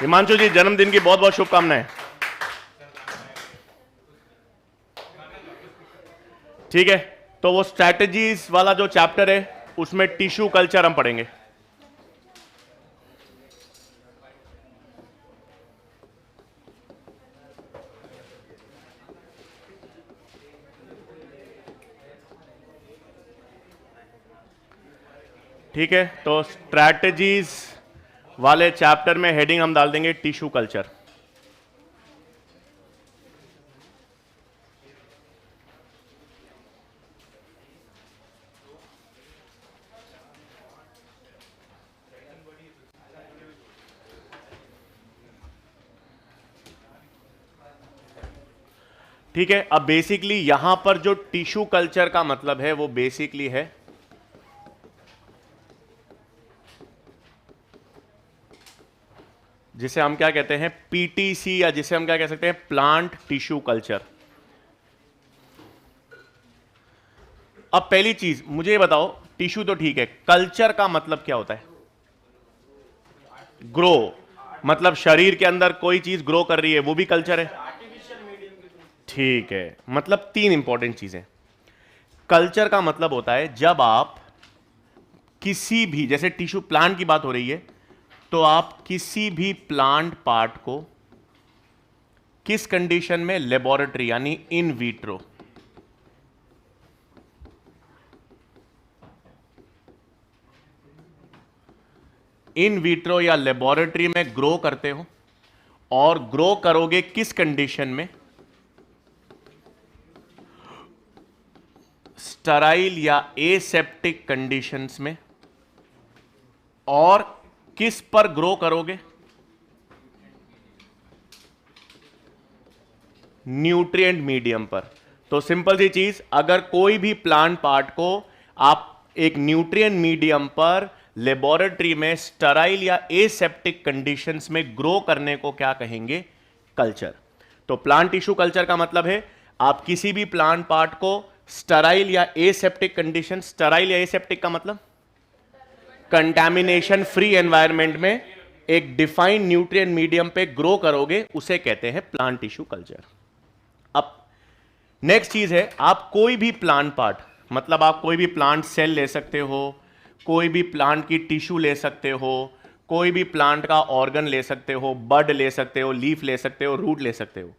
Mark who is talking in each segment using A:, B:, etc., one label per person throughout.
A: हिमांशु जी जन्मदिन की बहुत बहुत शुभकामनाएं। ठीक है, तो वो स्ट्रैटेजीज वाला जो चैप्टर है उसमें टिश्यू कल्चर हम पढ़ेंगे। ठीक है, तो स्ट्रैटेजीज वाले चैप्टर में हेडिंग हम डाल देंगे टिश्यू कल्चर। ठीक है, अब बेसिकली यहां पर जो टिश्यू कल्चर का मतलब है वो बेसिकली है जिसे हम क्या कहते हैं पीटीसी, या जिसे हम क्या कह सकते हैं प्लांट टिश्यू कल्चर। अब पहली चीज मुझे ये बताओ, टिश्यू तो ठीक है, कल्चर का मतलब क्या होता है? ग्रो, मतलब शरीर के अंदर कोई चीज ग्रो कर रही है वो भी कल्चर है। ठीक है, मतलब तीन इंपॉर्टेंट चीजें। कल्चर का मतलब होता है जब आप किसी भी, जैसे टिश्यू प्लांट की बात हो रही है, तो आप किसी भी प्लांट पार्ट को किस कंडीशन में, लेबोरेटरी यानी इन विट्रो, इन विट्रो या लेबोरेटरी में ग्रो करते हो। और ग्रो करोगे किस कंडीशन में? स्टराइल या एसेप्टिक कंडीशंस में। और किस पर ग्रो करोगे? न्यूट्रिएंट मीडियम पर। तो सिंपल सी चीज, अगर कोई भी प्लांट पार्ट को आप एक न्यूट्रिएंट मीडियम पर लेबोरेटरी में स्टराइल या एसेप्टिक कंडीशंस में ग्रो करने को क्या कहेंगे? कल्चर। तो प्लांट टिश्यू कल्चर का मतलब है आप किसी भी प्लांट पार्ट को स्टराइल या एसेप्टिक कंडीशन, स्टराइल या एसेप्टिक का मतलब कंटामिनेशन फ्री एनवायरनमेंट में एक डिफाइंड न्यूट्रिएंट मीडियम पे ग्रो करोगे, उसे कहते हैं प्लांट टिश्यू कल्चर। अब नेक्स्ट चीज है, आप कोई भी प्लांट पार्ट, मतलब आप कोई भी प्लांट सेल ले सकते हो, कोई भी प्लांट की टिश्यू ले सकते हो, कोई भी प्लांट का ऑर्गन ले सकते हो, बड ले सकते हो, लीफ ले सकते हो, रूट ले सकते हो।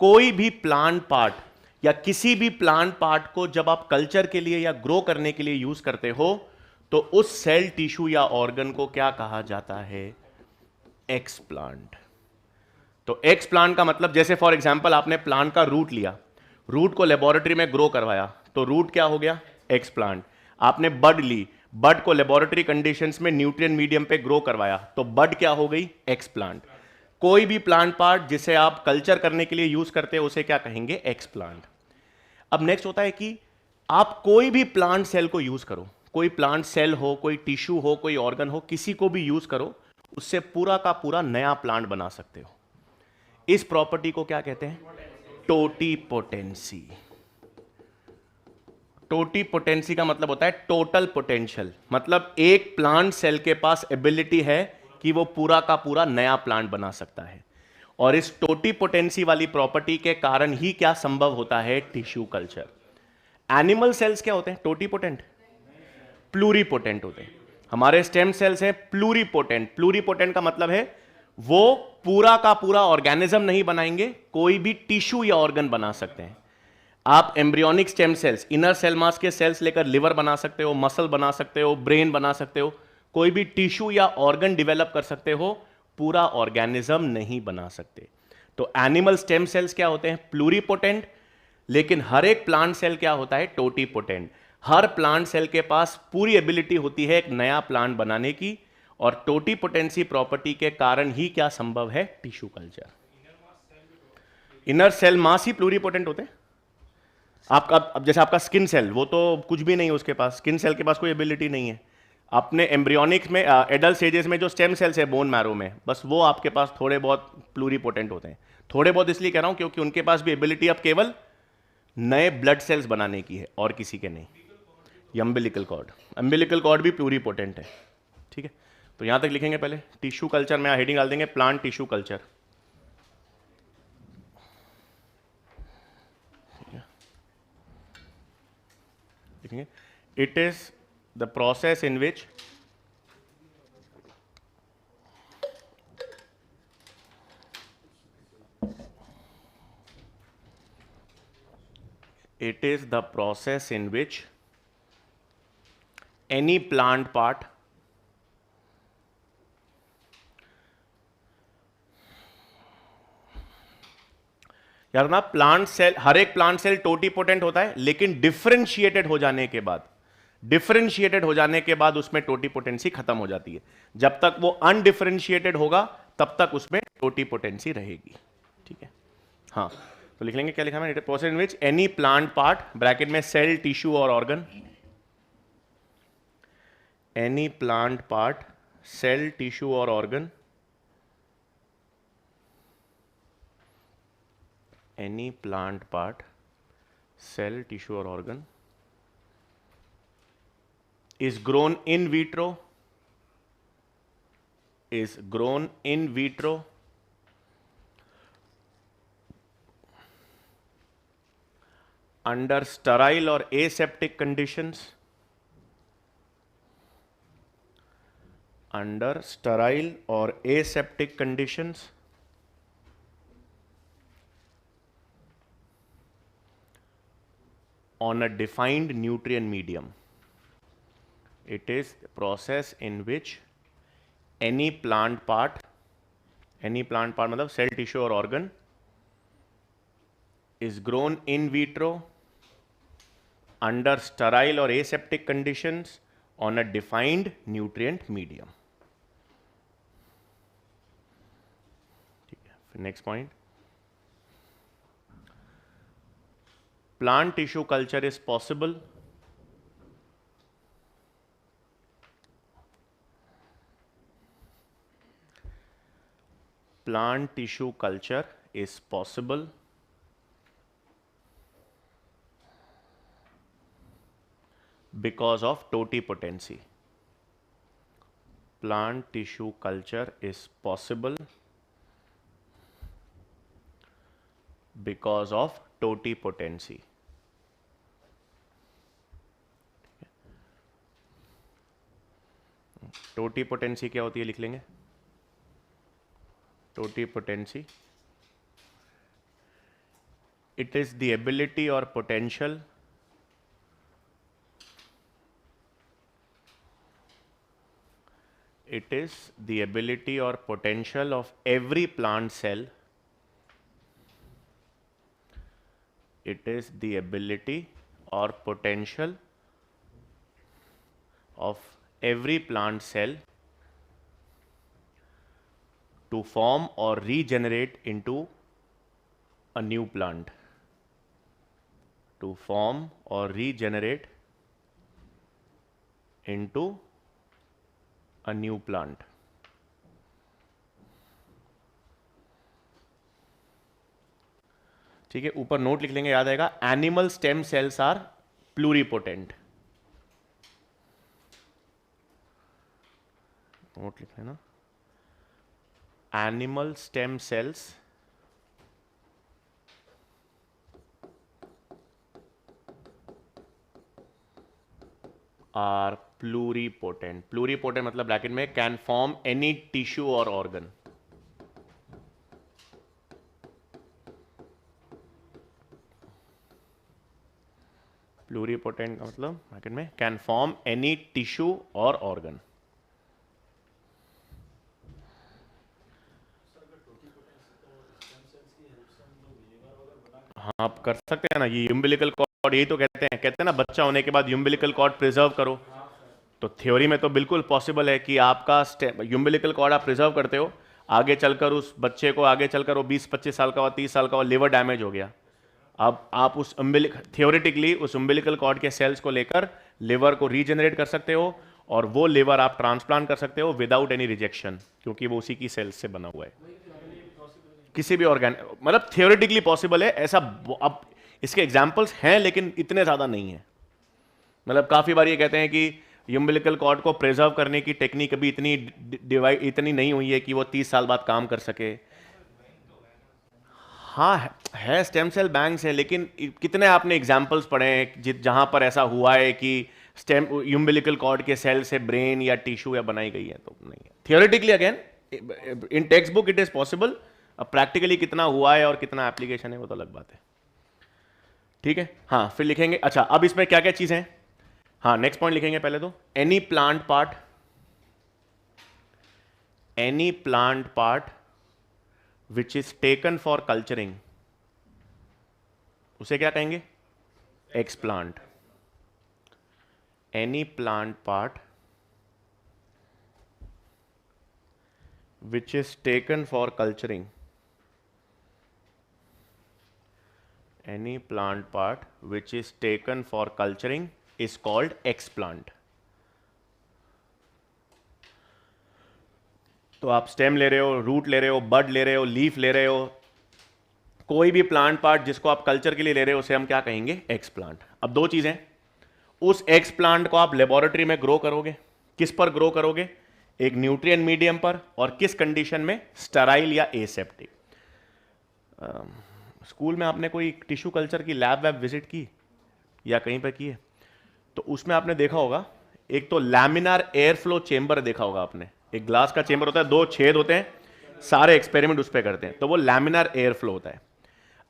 A: कोई भी प्लांट पार्ट या किसी भी प्लांट पार्ट को जब आप कल्चर के लिए या ग्रो करने के लिए यूज करते हो तो उस सेल, टिश्यू या ऑर्गन को क्या कहा जाता है? X plant. तो एक्स प्लांट का मतलब, जैसे फॉर एग्जांपल आपने प्लांट का रूट लिया, रूट को लेबोरेटरी में ग्रो करवाया, तो रूट क्या हो गया? X plant. आपने बड ली, बड को लेबोरेटरी कंडीशंस में न्यूट्रिएंट मीडियम पे ग्रो करवाया, तो बड क्या हो गई? X plant. कोई भी प्लांट पार्ट जिसे आप कल्चर करने के लिए यूज करते हो उसे क्या कहेंगे? X plant. अब नेक्स्ट होता है कि आप कोई भी प्लांट सेल को यूज करो, कोई प्लांट सेल हो, कोई टिश्यू हो, कोई ऑर्गन हो, किसी को भी यूज करो, उससे पूरा का पूरा नया प्लांट बना सकते हो। इस प्रॉपर्टी को क्या कहते हैं? टोटीपोटेंसी। टोटीपोटेंसी का मतलब होता है टोटल पोटेंशियल, मतलब एक प्लांट सेल के पास एबिलिटी है कि वो पूरा का पूरा नया प्लांट बना सकता है। और इस टोटीपोटेंसी वाली प्रॉपर्टी के कारण ही क्या संभव होता है? Tissue culture. एनिमल सेल्स क्या होते हैं? टोटीपोटेंट? प्लूरीपोटेंट होते हैं। हमारे स्टेम सेल्स हैं प्लूरीपोटेंट। प्लूरीपोटेंट का मतलब है वो पूरा का पूरा ऑर्गेनिज्म नहीं बनाएंगे, कोई भी टिश्यू या ऑर्गन बना सकते हैं। आप embryonic stem cells, inner cell mass के सेल्स लेकर लिवर बना सकते हो, मसल बना सकते हो, ब्रेन बना सकते हो, कोई भी टिश्यू या ऑर्गन डेवलप कर सकते हो, पूरा ऑर्गेनिज्म नहीं बना सकते। तो एनिमल स्टेम सेल्स क्या होते हैं? प्लूरीपोटेंट। लेकिन हर एक प्लांट सेल क्या होता है? टोटीपोटेंट। हर प्लांट सेल के पास पूरी एबिलिटी होती है एक नया प्लांट बनाने की, और टोटीपोटेंसी प्रॉपर्टी के कारण ही क्या संभव है? Tissue culture. Inner cell mass ही प्लूरीपोटेंट होते हैं। आपका, अब जैसे आपका स्किन सेल, वो तो कुछ भी नहीं है उसके पास, स्किन सेल के पास कोई एबिलिटी नहीं है। अपने एम्ब्रियोनिक्स में, एडल्ट स्टेजेस में जो स्टेम सेल्स है बोन मैरो में, बस वो आपके पास थोड़े बहुत प्लूरीपोटेंट होते हैं। थोड़े बहुत इसलिए कह रहा हूं क्योंकि उनके पास भी एबिलिटी अब केवल नए ब्लड सेल्स बनाने की है, और किसी के नहीं। अम्बिलिकल कॉर्ड, अम्बिलिकल कॉर्ड भी प्लूरीपोटेंट है। ठीक है, तो यहां तक लिखेंगे पहले टिश्यू कल्चर में हेडिंग डाल देंगे प्लांट टिश्यू कल्चर। लिखेंगे it is the process in which it is the process in which any plant part याद रखना प्लांट सेल, हर एक प्लांट सेल टोटीपोटेंट होता है, लेकिन डिफरेंशिएटेड हो जाने के बाद उसमें टोटीपोटेंसी खत्म हो जाती है। जब तक वो अनडिफरेंशिएटेड होगा तब तक उसमें टोटीपोटेंसी रहेगी। ठीक है, हाँ, तो लिख लेंगे क्या लिखा है, process in which any plant part bracket में सेल टिश्यू और organ, any plant part cell tissue और organ, any plant part cell tissue और organ is grown in vitro, under sterile or aseptic conditions, on a defined nutrient medium. It is a process in which any plant part मतलब cell tissue or organ is grown in vitro under sterile or aseptic conditions on a defined nutrient medium. ठीक है, फिर next point, plant tissue culture is possible because of totipotency. Plant tissue culture is possible because of totipotency. Totipotency क्या होती है लिख लेंगे, totipotency, it is the ability or potential of every plant cell, it is the ability or potential of every plant cell to form or regenerate into a new plant, ठीक है, ऊपर note लिख लेंगे, याद आएगा, animal stem cells are pluripotent, note लिख लेना, animal stem cells are pluripotent. Pluripotent मतलब ब्रैकेट में can form any tissue or organ. Pluripotent का मतलब ब्रैकेट में can form any tissue or organ. हाँ, आप कर सकते हैं ना, ये यूम्बिलिकल कॉर्ड, यही तो कहते हैं ना, बच्चा होने के बाद यूम्बिलिकल कॉर्ड प्रिजर्व करो। तो थ्योरी में तो बिल्कुल पॉसिबल है कि आपका यूम्बिलिकल कॉर्ड आप प्रिजर्व करते हो, आगे चलकर उस बच्चे को, आगे चलकर वो 20-25 साल का हुआ, 30 साल का हुआ, लिवर डैमेज हो गया, अब आप उस थियोरेटिकली उस उम्बिलिकल कॉर्ड के सेल्स को लेकर लिवर को रीजनरेट कर सकते हो, और वो लिवर आप ट्रांसप्लांट कर सकते हो विदाउट एनी रिजेक्शन, क्योंकि वो उसी की सेल्स से बना हुआ है। किसी भी ऑर्गेन मतलब थियोरेटिकली पॉसिबल है ऐसा। अब इसके एग्जांपल्स हैं लेकिन इतने ज्यादा नहीं है। मतलब काफी बार ये कहते हैं कि यूम्बिलिकल कॉर्ड को प्रिजर्व करने की टेक्निक अभी इतनी नहीं हुई है कि वो 30 साल बाद काम कर सके। हाँ है स्टेम सेल बैंक्स है, लेकिन कितने आपने एग्जाम्पल्स पढ़े हैं जहां पर ऐसा हुआ है कि स्टेम यूम्बिलिकल कॉर्ड के सेल से ब्रेन या टिश्यू या बनाई गई है? तो नहीं है। Theoretically again in text book it is possible, अब प्रैक्टिकली कितना हुआ है और कितना एप्लीकेशन है वो तो अलग बात है। ठीक है, हाँ फिर लिखेंगे। अच्छा, अब इसमें क्या क्या चीजें हैं? हाँ नेक्स्ट पॉइंट लिखेंगे पहले तो, any plant part which is taken for culturing, उसे क्या कहेंगे? Explant. Any plant part which is taken for culturing, any plant part which is taken for culturing is called explant. तो आप स्टेम ले रहे हो, रूट ले रहे हो, बड ले रहे हो, लीफ ले रहे हो, कोई भी प्लांट पार्ट जिसको आप कल्चर के लिए ले रहे हो उसे हम क्या कहेंगे? एक्सप्लांट। अब दो चीजें, उस एक्सप्लांट को आप लेबोरेटरी में ग्रो करोगे, किस पर ग्रो करोगे? एक न्यूट्रिएंट मीडियम पर, और किस कंडीशन में? स्टेराइल या एसेप्टिक। स्कूल में आपने कोई टिश्यू कल्चर की लैब विजिट की या कहीं पर की है? तो उसमें आपने देखा होगा, एक तो लैमिनार एयर फ्लो चेंबर देखा होगा आपने, एक ग्लास का चेंबर होता है, दो छेद होते हैं, सारे एक्सपेरिमेंट उस पर करते हैं, तो वो लैमिनार एयर फ्लो होता है।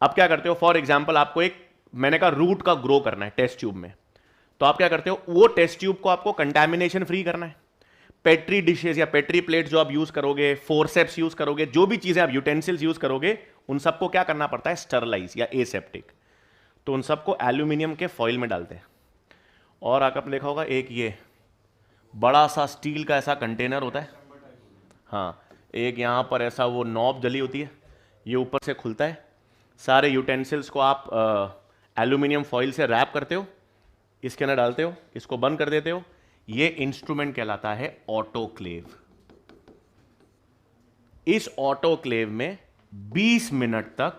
A: अब क्या करते हो, फॉर एग्जाम्पल आपको एक, मैंने कहा रूट का ग्रो करना है टेस्ट ट्यूब में, तो आप क्या करते हो, वो टेस्ट ट्यूब को आपको कंटेमिनेशन फ्री करना है। पेट्री डिशेज या पेट्री प्लेट जो आप यूज करोगे, फोरसेप्स यूज करोगे, जो भी चीजें आप यूटेंसिल्स यूज करोगे, उन सबको क्या करना पड़ता है? स्टरलाइज या एसेप्टिक। तो उन सबको एल्यूमिनियम के फॉइल में डालते हैं। और आपने देखा होगा एक ये बड़ा सा स्टील का ऐसा कंटेनर होता है, हाँ, एक यहां पर ऐसा वो नॉब जली होती है, ये ऊपर से खुलता है, सारे यूटेंसिल्स को आप एल्यूमिनियम फॉइल से रैप करते हो, इसके अंदर डालते हो, इसको बंद कर देते हो, ये इंस्ट्रूमेंट कहलाता है ऑटोक्लेव। इस ऑटोक्लेव में 20 मिनट तक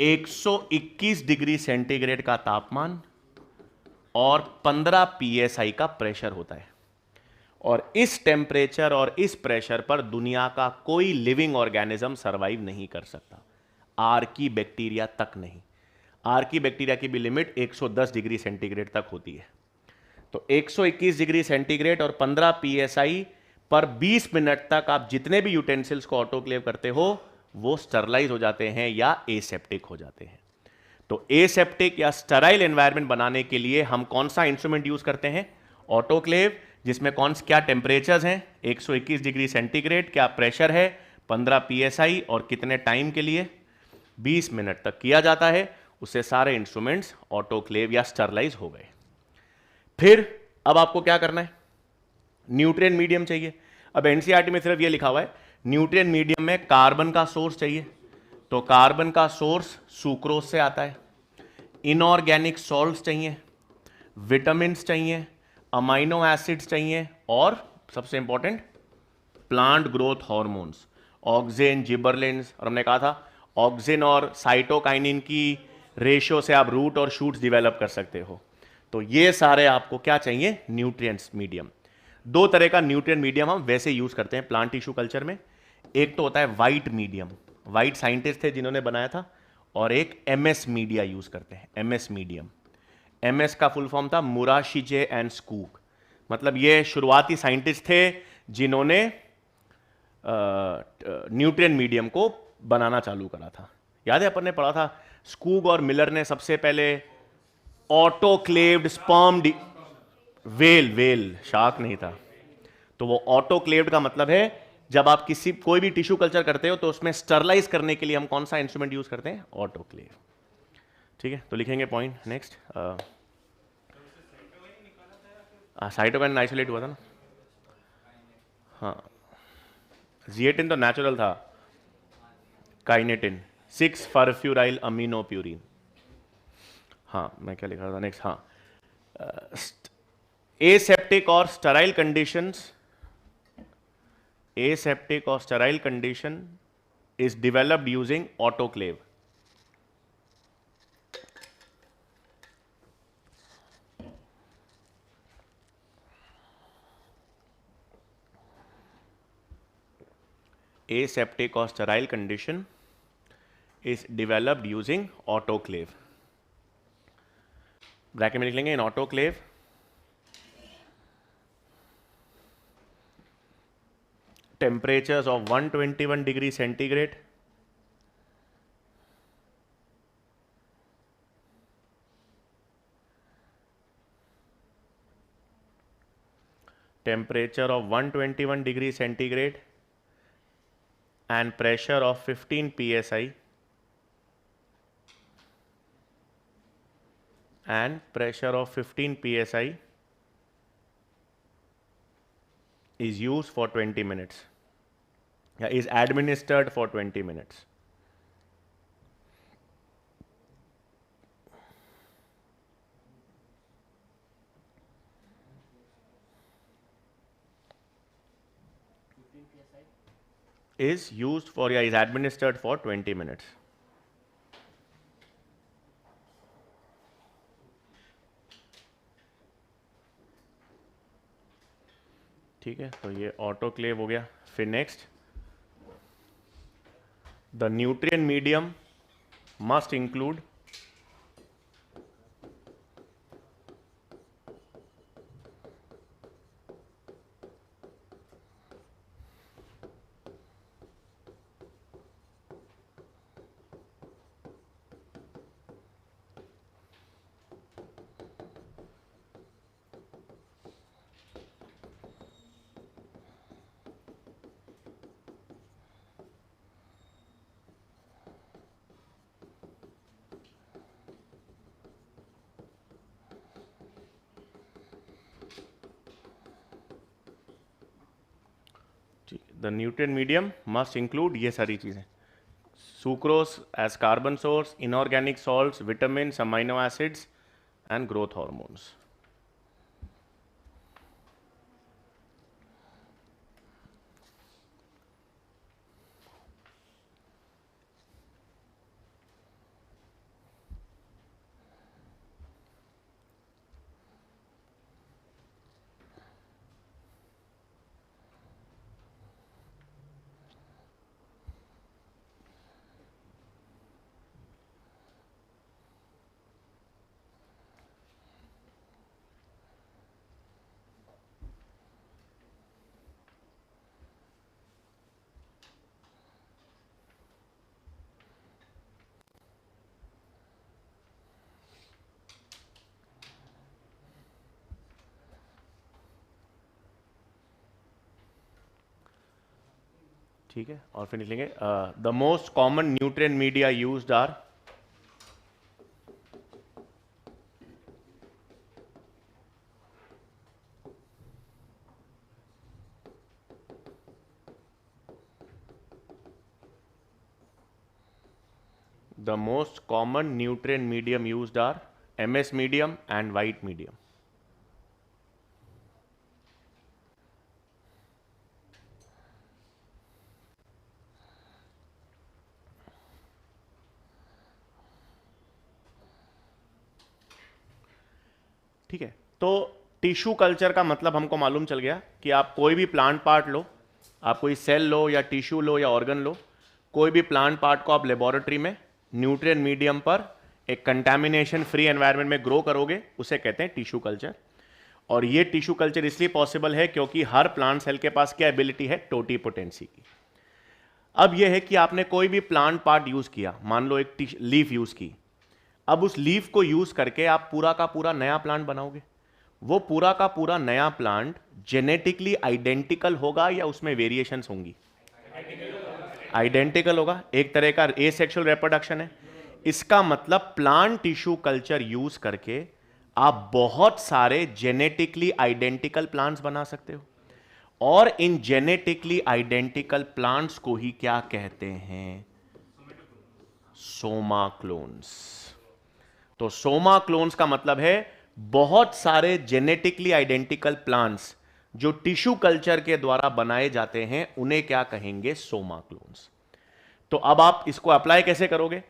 A: 121 डिग्री सेंटीग्रेड का तापमान और 15 psi का प्रेशर होता है। और इस टेम्परेचर और इस प्रेशर पर दुनिया का कोई लिविंग ऑर्गेनिज्म सरवाइव नहीं कर सकता, आर्की बैक्टीरिया तक नहीं। आर्की बैक्टीरिया की भी लिमिट 110 डिग्री सेंटीग्रेड तक होती है। तो 121 डिग्री सेंटीग्रेड और 15 psi पर 20 मिनट तक आप जितने भी यूटेंसिल्स को ऑटोक्लेव करते हो वो स्टरलाइज हो जाते हैं या एसेप्टिक हो जाते हैं। तो एसेप्टिक या स्टराइल एनवायरनमेंट बनाने के लिए हम कौन सा इंस्ट्रूमेंट यूज करते हैं? ऑटोक्लेव, जिसमें क्या टेम्परेचर्स हैं? 121 डिग्री सेंटीग्रेड, क्या प्रेशर है? 15 psi, और कितने टाइम के लिए? 20 मिनट तक किया जाता है। उससे सारे इंस्ट्रूमेंट्स ऑटोक्लेव या स्टरलाइज हो गए। फिर अब आपको क्या करना है? न्यूट्रिएंट मीडियम चाहिए। अब एनसीईआरटी में सिर्फ ये लिखा हुआ है न्यूट्रिएंट मीडियम में कार्बन का सोर्स चाहिए, तो कार्बन का सोर्स सुक्रोज से आता है। इनऑर्गेनिक सॉल्ट्स चाहिए, विटामिन्स चाहिए, अमाइनो एसिड्स चाहिए, और सबसे important plant growth hormones, auxin, gibberellins. और हमने कहा था ऑक्सिन और साइटोकाइनिन की रेशियो से आप रूट और शूट्स डेवलप कर सकते हो। तो ये सारे आपको क्या चाहिए? Nutrients medium. दो तरह का न्यूट्रिएंट मीडियम हम वैसे यूज करते हैं प्लांट टिश्यू कल्चर में। एक तो होता है वाइट मीडियम, वाइट साइंटिस्ट थे जिन्होंने बनाया था, और एक एमएस मीडिया यूज करते हैं, एमएस मीडियम। एमएस का फुल फॉर्म था मुराशिजे एंड स्कूक, मतलब ये शुरुआती साइंटिस्ट थे जिन्होंने न्यूट्रिएंट मीडियम को बनाना चालू करा था। याद है अपन ने पढ़ा था, स्कूग और मिलर ने सबसे पहले ऑटोक्लेव्ड स्पर्म वेल शार्क नहीं था। तो वो ऑटोक्लेव्ड का मतलब है जब आप कोई भी टिश्यू कल्चर करते हो तो उसमें स्टरलाइज करने के लिए हम कौन सा इंस्ट्रूमेंट यूज करते हैं? ऑटोक्लेव। ठीक है, तो लिखेंगे पॉइंट नेक्स्ट। साइटोकाइन आइसोलेट हुआ था ना, हाँ। जिएटिन तो नेचुरल था, काइनेटिन 6 फरफ्यूराइल अमीनो प्यूरिन। हाँ मैं क्या लिख रहा था नेक्स्ट, हाँ। aseptic or sterile conditions, aseptic or sterile condition is developed using autoclave. aseptic or sterile condition is developed using autoclave. Bracket में लिख लेंगे इन autoclave temperatures of 121 degree centigrade temperature of 121 degree centigrade and pressure of 15 psi and pressure of 15 psi is used for 20 minutes. Is administered for 20 minutes. Is used for, is administered for 20 minutes. ठीक है, तो ये autoclave हो गया. फिर next, the nutrient medium must include the nutrient medium must include ये सारी चीज़ें, sucrose as carbon source, inorganic salts, vitamin, amino acids and growth hormones. ठीक है, और फिर लिखेंगे the most common nutrient media used are the most common nutrient medium used are MS medium and white medium. ठीक है, तो tissue culture का मतलब हमको मालूम चल गया कि आप कोई भी प्लांट पार्ट लो, आप कोई सेल लो या टिश्यू लो या ऑर्गन लो, कोई भी प्लांट पार्ट को आप लेबोरेटरी में न्यूट्रिएंट मीडियम पर एक कंटामिनेशन फ्री एनवायरनमेंट में ग्रो करोगे, उसे कहते हैं टिश्यू कल्चर. और ये टिश्यू कल्चर इसलिए पॉसिबल है क्योंकि हर प्लांट सेल के पास क्या एबिलिटी है, टोटीपोटेंसी की. अब यह है कि आपने कोई भी प्लांट पार्ट यूज किया, मान लो एक लीफ यूज की, अब उस लीफ को यूज करके आप पूरा का पूरा नया प्लांट बनाओगे. वो पूरा का पूरा नया प्लांट जेनेटिकली आइडेंटिकल होगा या उसमें वेरिएशंस होंगी? आइडेंटिकल होगा. एक तरह का एसेक्सुअल रिप्रोडक्शन है. इसका मतलब प्लांट टिश्यू कल्चर यूज करके आप बहुत सारे जेनेटिकली आइडेंटिकल प्लांट्स बना सकते हो. और इन जेनेटिकली आइडेंटिकल प्लांट्स को ही क्या कहते हैं? सोमा क्लोन्स. तो सोमा क्लोन्स का मतलब है बहुत सारे जेनेटिकली आइडेंटिकल प्लांट्स जो टिश्यू कल्चर के द्वारा बनाए जाते हैं, उन्हें क्या कहेंगे? सोमा क्लोन्स. तो अब आप इसको अप्लाई कैसे करोगे?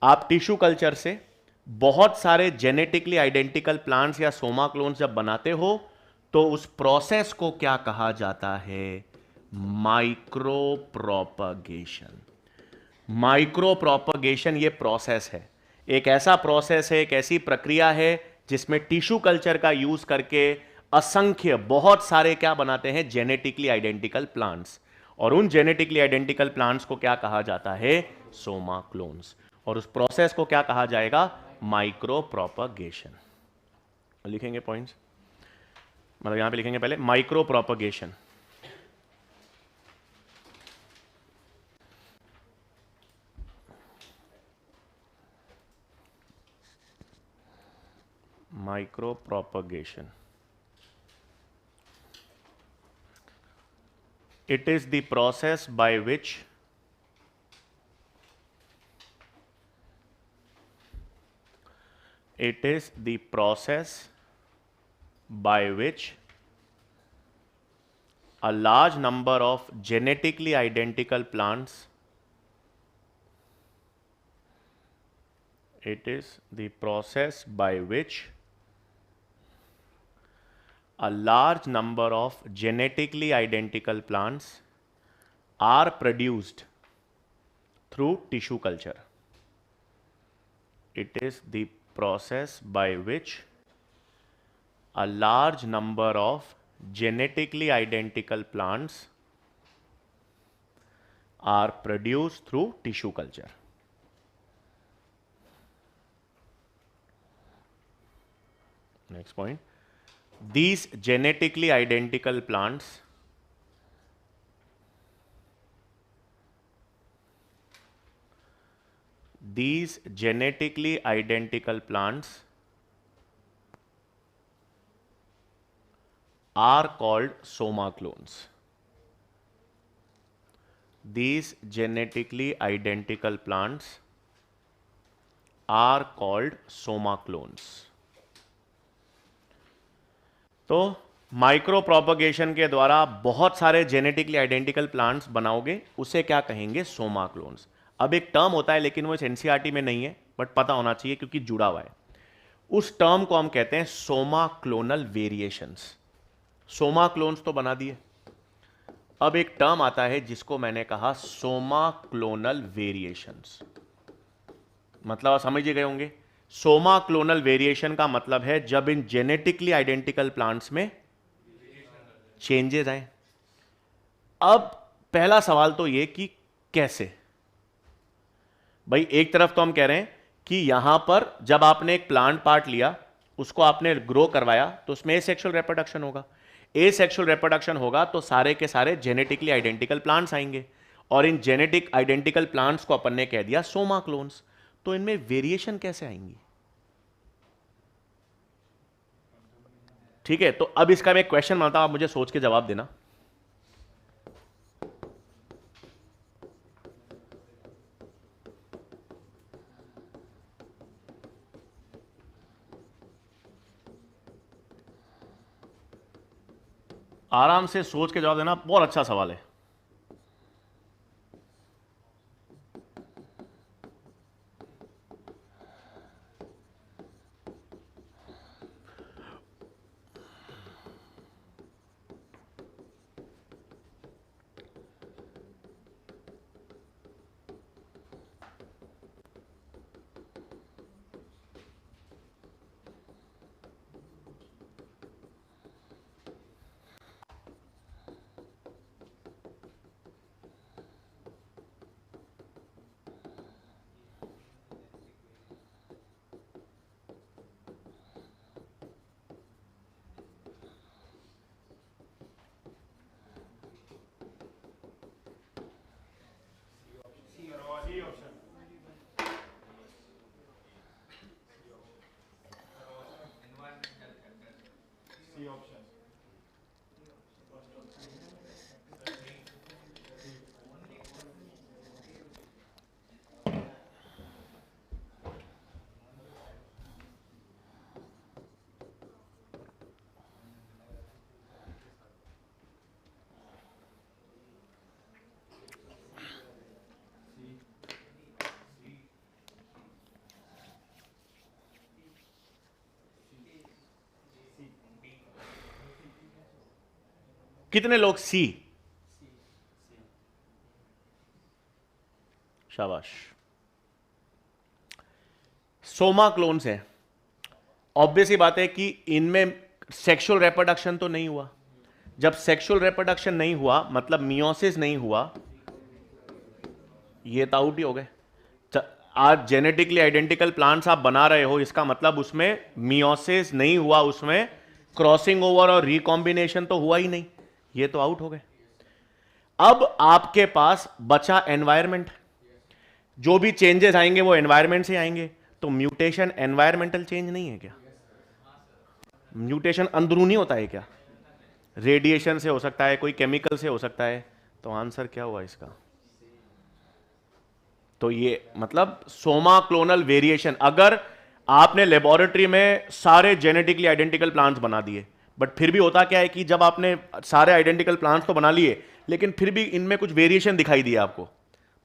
A: आप टिश्यू कल्चर से बहुत सारे जेनेटिकली आइडेंटिकल प्लांट्स या सोमा क्लोन्स जब बनाते हो तो उस प्रोसेस को क्या कहा जाता है? Micro propagation. माइक्रो प्रोपगेशन ये प्रोसेस है, एक ऐसा प्रोसेस है, एक ऐसी प्रक्रिया है जिसमें टिश्यू कल्चर का यूज करके असंख्य बहुत सारे क्या बनाते हैं, जेनेटिकली आइडेंटिकल प्लांट्स। और उन जेनेटिकली आइडेंटिकल प्लांट्स को क्या कहा जाता है, सोमा क्लोन्स। और उस प्रोसेस को क्या कहा जाएगा, माइक्रो प्रोपगेशन। लिखेंगे पॉइंट्स, मतलब यहां पे लिखेंगे पहले micro propagation. Micro propagation, it is the process by which a large number of genetically identical plants, it is the process by which a large number of genetically identical plants are produced through tissue culture. It is the process by which a large number of genetically identical plants are produced through tissue culture. Next point. These genetically identical plants are called soma clones. These genetically identical plants are called soma clones. तो micro propagation के द्वारा बहुत सारे genetically identical plants बनाओगे, उसे क्या कहेंगे, Soma clones. अब एक टर्म होता है, लेकिन वो इस एनसीईआरटी में नहीं है, बट पता होना चाहिए क्योंकि जुड़ा हुआ है। उस टर्म को हम कहते हैं Soma clonal variations. Soma clones तो बना दिए, अब एक टर्म आता है जिसको मैंने कहा सोमा क्लोनल वेरिएशंस। मतलब आप समझ गए होंगे, सोमा क्लोनल वेरिएशन का मतलब है जब इन जेनेटिकली आइडेंटिकल प्लांट्स में चेंजेस आए। अब पहला सवाल तो ये कि कैसे। भाई एक तरफ तो हम कह रहे हैं कि यहां पर जब आपने एक प्लांट पार्ट लिया, उसको आपने ग्रो करवाया, तो उसमें एसेक्सुअल रिप्रोडक्शन होगा। एसेक्सुअल रिप्रोडक्शन होगा तो सारे के सारे जेनेटिकली आइडेंटिकल प्लांट्स आएंगे, और इन जेनेटिक आइडेंटिकल प्लांट्स को अपन ने कह दिया सोमा क्लोन्स। तो इनमें वेरिएशन कैसे आएंगी? ठीक है, तो अब इसका मैं क्वेश्चन मानता हूं, आप मुझे सोच के जवाब देना। आराम से सोच के जवाब देना, बहुत अच्छा सवाल है। कितने लोग सी? शाबाश। सोमा क्लोन्स है, ऑब्वियस ही बात है कि इनमें सेक्सुअल रिप्रोडक्शन तो नहीं हुआ। जब सेक्सुअल रिप्रोडक्शन नहीं हुआ मतलब मियोसिस नहीं हुआ, ये तो आउट ही हो गए। आज जेनेटिकली आइडेंटिकल प्लांट्स आप बना रहे हो, इसका मतलब उसमें मियोसिस नहीं हुआ, उसमें क्रॉसिंग ओवर और रिकॉम्बिनेशन तो हुआ ही नहीं, ये तो आउट हो गए। अब आपके पास बचा एनवायरमेंट, जो भी चेंजेस आएंगे वो एनवायरमेंट से आएंगे। तो म्यूटेशन एनवायरमेंटल चेंज नहीं है क्या? म्यूटेशन अंदरूनी होता है क्या? रेडिएशन से हो सकता है, कोई केमिकल से हो सकता है। तो आंसर क्या हुआ इसका? तो ये मतलब सोमा क्लोनल वेरिएशन। अगर आपने लेबोरेटरी में सारे जेनेटिकली आइडेंटिकल प्लांट्स बना दिए, बट फिर भी होता क्या है कि जब आपने सारे आइडेंटिकल प्लांट्स तो बना लिए, लेकिन फिर भी इनमें कुछ वेरिएशन दिखाई दिया आपको,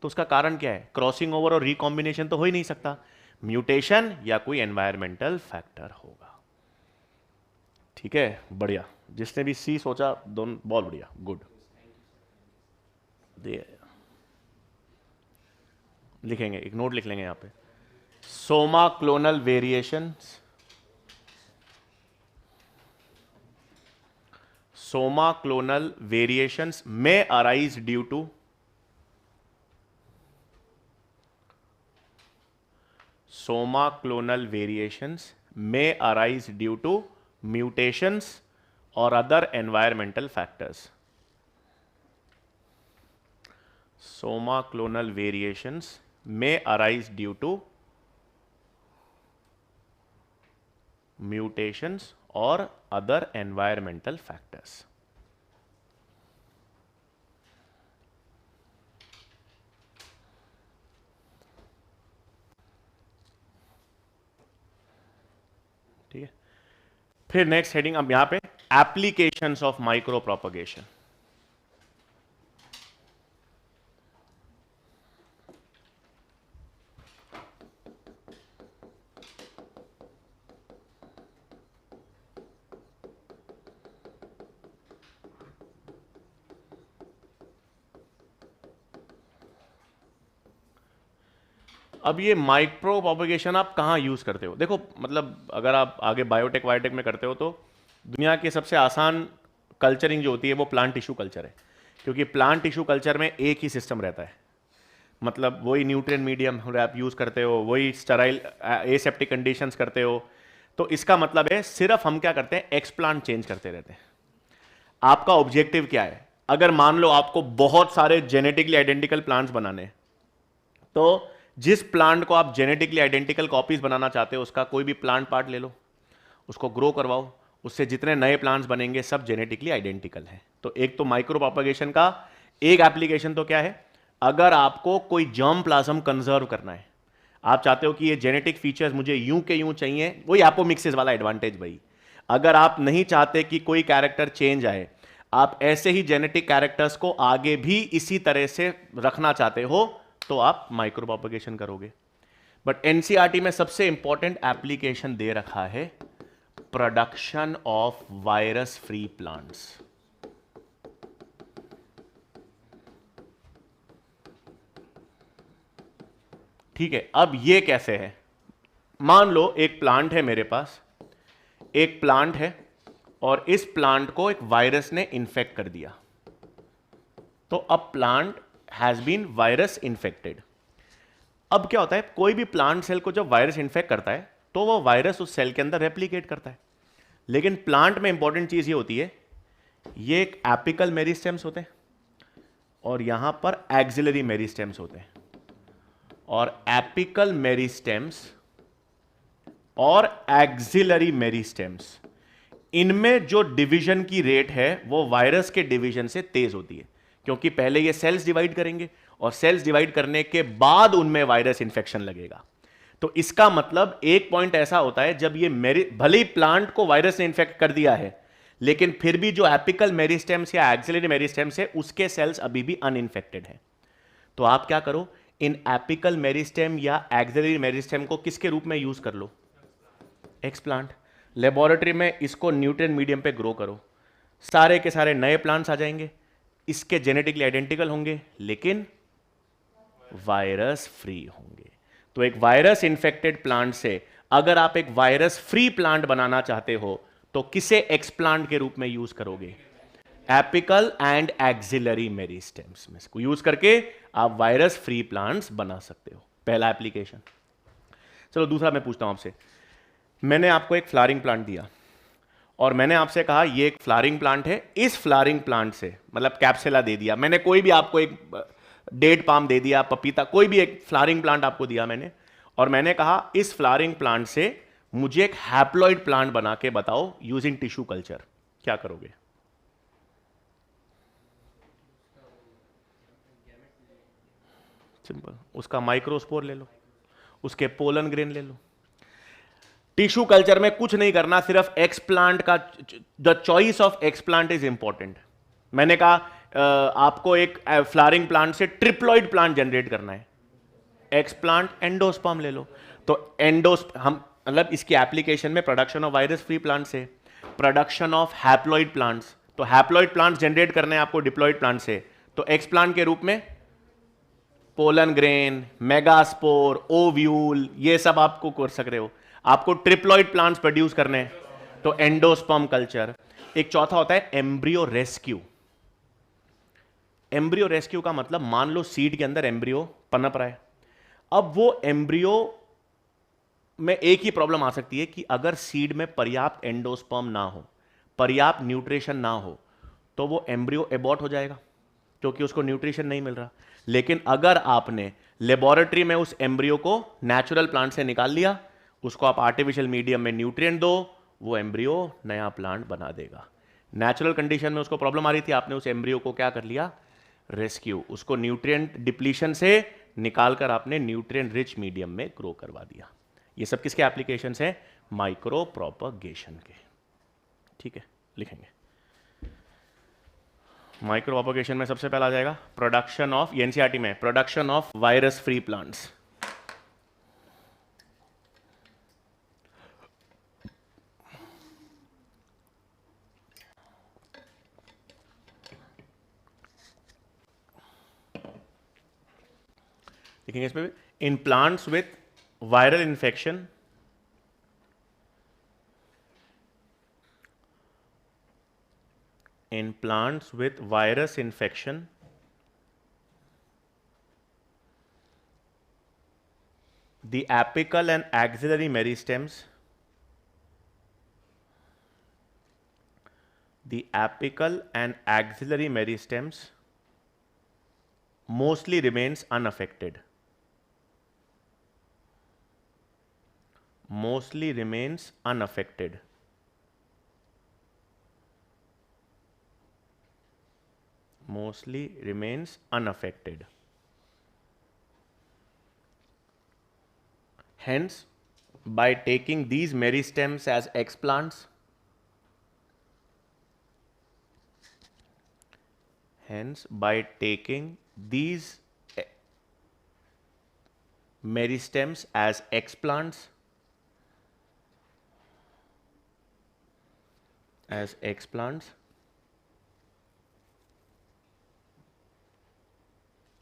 A: तो उसका कारण क्या है? क्रॉसिंग ओवर और रिकॉम्बिनेशन तो हो ही नहीं सकता, म्यूटेशन या कोई एनवायरमेंटल फैक्टर होगा। ठीक है, बढ़िया। जिसने भी सी सोचा, दोनों बहुत बढ़िया, गुड। लिखेंगे, एक नोट लिख लेंगे यहां पे, Soma clonal variations, Soma clonal variations may arise due to soma clonal variations may arise due to mutations or other environmental factors. Soma clonal variations may arise due to mutations or other environmental factors. ठीक है, फिर next heading अब यहां पे applications of micro propagation. अब ये micro propagation आप कहाँ यूज़ करते हो? देखो मतलब अगर आप आगे बायोटेक वायोटेक में करते हो तो दुनिया की सबसे आसान कल्चरिंग जो होती है वो प्लांट टिश्यू कल्चर है, क्योंकि प्लांट टिश्यू कल्चर में एक ही सिस्टम रहता है। मतलब वही न्यूट्रिएंट मीडियम आप यूज़ करते हो, वही स्टराइल एसेप्टिक कंडीशंस करते हो। तो इसका मतलब है सिर्फ हम क्या करते हैं, एक्सप्लांट चेंज करते रहते हैं। आपका ऑब्जेक्टिव क्या है? अगर मान लो आपको बहुत सारे जेनेटिकली आइडेंटिकल प्लांट्स बनाने हैं, तो जिस प्लांट को आप जेनेटिकली आइडेंटिकल कॉपीज बनाना चाहते हो उसका कोई भी प्लांट पार्ट ले लो, उसको ग्रो करवाओ, उससे जितने नए प्लांट्स बनेंगे सब जेनेटिकली आइडेंटिकल हैं। तो एक तो माइक्रो प्रोपगेशन का एक एप्लीकेशन तो क्या है, अगर आपको कोई जर्म प्लाज्म कंजर्व करना है, आप चाहते हो कि ये जेनेटिक फीचर्स मुझे यूं के यूं चाहिए, वही एपोमिक्सिस वाला एडवांटेज भाई। अगर आप नहीं चाहते कि कोई कैरेक्टर चेंज आए, आप ऐसे ही जेनेटिक कैरेक्टर्स को आगे भी इसी तरह से रखना चाहते हो, तो आप माइक्रो प्रोपगेशन करोगे। बट एनसीईआरटी में सबसे इंपॉर्टेंट एप्लीकेशन दे रखा है production of virus free plants. ठीक है, अब ये कैसे है? मान लो एक प्लांट है मेरे पास, एक प्लांट है और इस प्लांट को एक वायरस ने इन्फेक्ट कर दिया, तो अब plant has been virus infected. अब क्या होता है, कोई भी प्लांट सेल को जब वायरस इन्फेक्ट करता है तो वो वायरस उस सेल के अंदर रेप्लिकेट करता है। लेकिन प्लांट में इंपॉर्टेंट चीज ये होती है, ये एक एपिकल मेरिस्टेम्स होते हैं और यहां पर एक्सिलरी मेरिस्टेम्स होते हैं। और एपिकल मेरिस्टेम्स और एक्सिलरी मेरिस्टेम्स, इनमें जो डिवीजन की रेट है वो वायरस के डिवीजन से तेज होती है, क्योंकि पहले ये सेल्स डिवाइड करेंगे और सेल्स डिवाइड करने के बाद उनमें वायरस इंफेक्शन लगेगा। तो इसका मतलब एक पॉइंट ऐसा होता है जब ये भले ही प्लांट को वायरस ने इंफेक्ट कर दिया है, लेकिन फिर भी जो एपिकल मेरिस्टेम्स या एक्सिलरी मेरिस्टेम्स है उसके सेल्स अभी भी अनइन्फेक्टेड है। तो आप क्या करो, इन एपिकल मेरिस्टेम या एक्सिलरी मेरिस्टेम को किसके रूप में यूज कर लो? एक्सप्लांट। लेबोरेटरी में इसको न्यूट्रिएंट मीडियम पे ग्रो करो, सारे के सारे नए प्लांट्स आ जाएंगे, इसके जेनेटिकली आइडेंटिकल होंगे लेकिन वायरस फ्री होंगे। तो एक वायरस इन्फेक्टेड प्लांट से अगर आप एक वायरस फ्री प्लांट बनाना चाहते हो तो किसे एक्सप्लांट के रूप में यूज करोगे? एपिकल एंड एक्सिलरी मेरिस्टेम्स में इसको यूज करके आप वायरस फ्री प्लांट्स बना सकते हो। पहला एप्लीकेशन। चलो दूसरा मैं पूछता हूं आपसे। मैंने आपको एक फ्लावरिंग प्लांट दिया और मैंने आपसे कहा ये एक फ्लावरिंग प्लांट है, इस फ्लावरिंग प्लांट से, मतलब कैप्सुला दे दिया मैंने, कोई भी आपको एक डेट पाम दे दिया, पपीता, कोई भी एक फ्लावरिंग प्लांट आपको दिया मैंने, और मैंने कहा इस फ्लावरिंग प्लांट से मुझे एक हैप्लॉइड प्लांट बना के बताओ यूजिंग टिश्यू कल्चर, क्या करोगे? सिंपल, उसका माइक्रोस्पोर ले लो, उसके पोलन ग्रेन ले लो। टिश्यू कल्चर में कुछ नहीं करना, सिर्फ एक्सप्लांट का, the choice of explant is important. मैंने कहा आपको एक फ्लावरिंग प्लांट से ट्रिप्लॉइड प्लांट जनरेट करना है, एक्सप्लांट एंडोस्पर्म ले लो। तो हम मतलब इसकी एप्लीकेशन में production of virus free plant से प्रोडक्शन ऑफ हैप्लॉइड प्लांट्स, तो हैप्लॉइड प्लांट्स जनरेट करने हैं आपको डिप्लॉइड प्लांट से, तो एक्सप्लांट के रूप में पोलन ग्रेन, मेगास्पोर, ओव्यूल, ये सब आपको कर सक रहे हो। आपको ट्रिप्लॉइड प्लांट्स प्रोड्यूस करने हैं तो एंडोस्पर्म कल्चर। एक चौथा होता है एम्ब्रियो रेस्क्यू। एम्ब्रियो रेस्क्यू का मतलब, मान लो सीड के अंदर एम्ब्रियो पनप रहा है, अब वो एम्ब्रियो में एक ही प्रॉब्लम आ सकती है कि अगर सीड में पर्याप्त एंडोस्पर्म ना हो, पर्याप्त न्यूट्रिशन ना हो, तो वो एम्ब्रियो एबॉर्ट हो जाएगा क्योंकि उसको न्यूट्रिशन नहीं मिल रहा। लेकिन अगर आपने लेबोरेटरी में उस एम्ब्रियो को नेचुरल प्लांट से निकाल लिया, उसको आप आर्टिफिशियल मीडियम में न्यूट्रिएंट दो, वो एम्ब्रियो नया प्लांट बना देगा। नेचुरल कंडीशन में उसको प्रॉब्लम आ रही थी, आपने उस एम्ब्रियो को क्या कर लिया? रेस्क्यू, उसको न्यूट्रिएंट डिप्लीशन से निकालकर आपने न्यूट्रिएंट रिच मीडियम में ग्रो करवा दिया। ये सब किसके एप्लीकेशंस हैं? माइक्रो प्रोपगेशन के। ठीक है, लिखेंगे। माइक्रो प्रोपगेशन में सबसे पहला आ जाएगा प्रोडक्शन ऑफ, एनसीईआरटी में production of virus free plants. लिखेंगे इसमें भी, in plants with viral infection, in plants with virus infection, the apical and axillary meristems, the apical and axillary meristems mostly remains unaffected, mostly remains unaffected, mostly remains unaffected. Hence, by taking these meristems as explants, hence by taking these meristems as explants,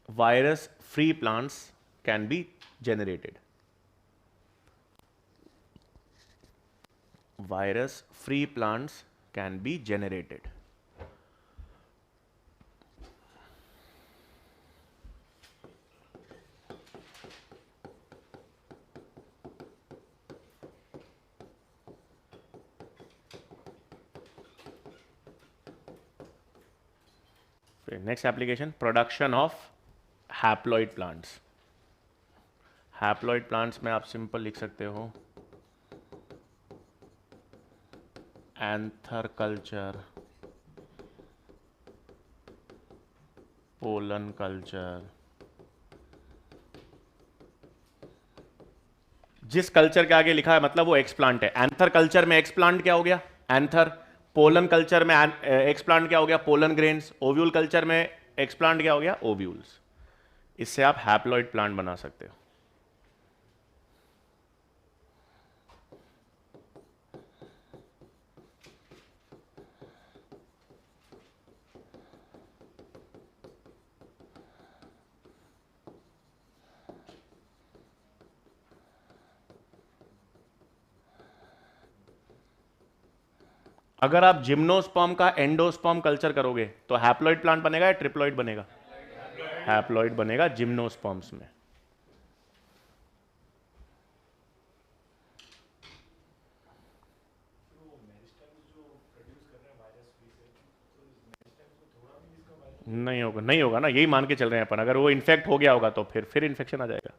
A: virus free plants can be generated. Virus free plants can be generated. Next application, production of haploid plants. Haploid plants में आप simple लिख सकते हो anther culture, pollen culture. जिस culture के आगे लिखा है मतलब वो एक्सप्लांट है। एंथर कल्चर में एक्सप्लांट क्या हो गया? एंथर। पोलन कल्चर में एक्सप्लांट क्या हो गया? Pollen grains. ओव्यूल कल्चर में एक्सप्लांट क्या हो गया? ओव्यूल्स। इससे आप हैप्लॉइड प्लांट बना सकते हो। अगर आप जिम्नोस्पर्म का एंडोस्पर्म कल्चर करोगे तो हैप्लॉइड प्लांट बनेगा या ट्रिप्लॉइड बनेगा? हैप्लॉइड बनेगा जिम्नोस्पर्म्स में। नहीं होगा, नहीं होगा ना, यही मान के चल रहे हैं अपन। अगर वो इन्फेक्ट हो गया होगा तो फिर इन्फेक्शन आ जाएगा।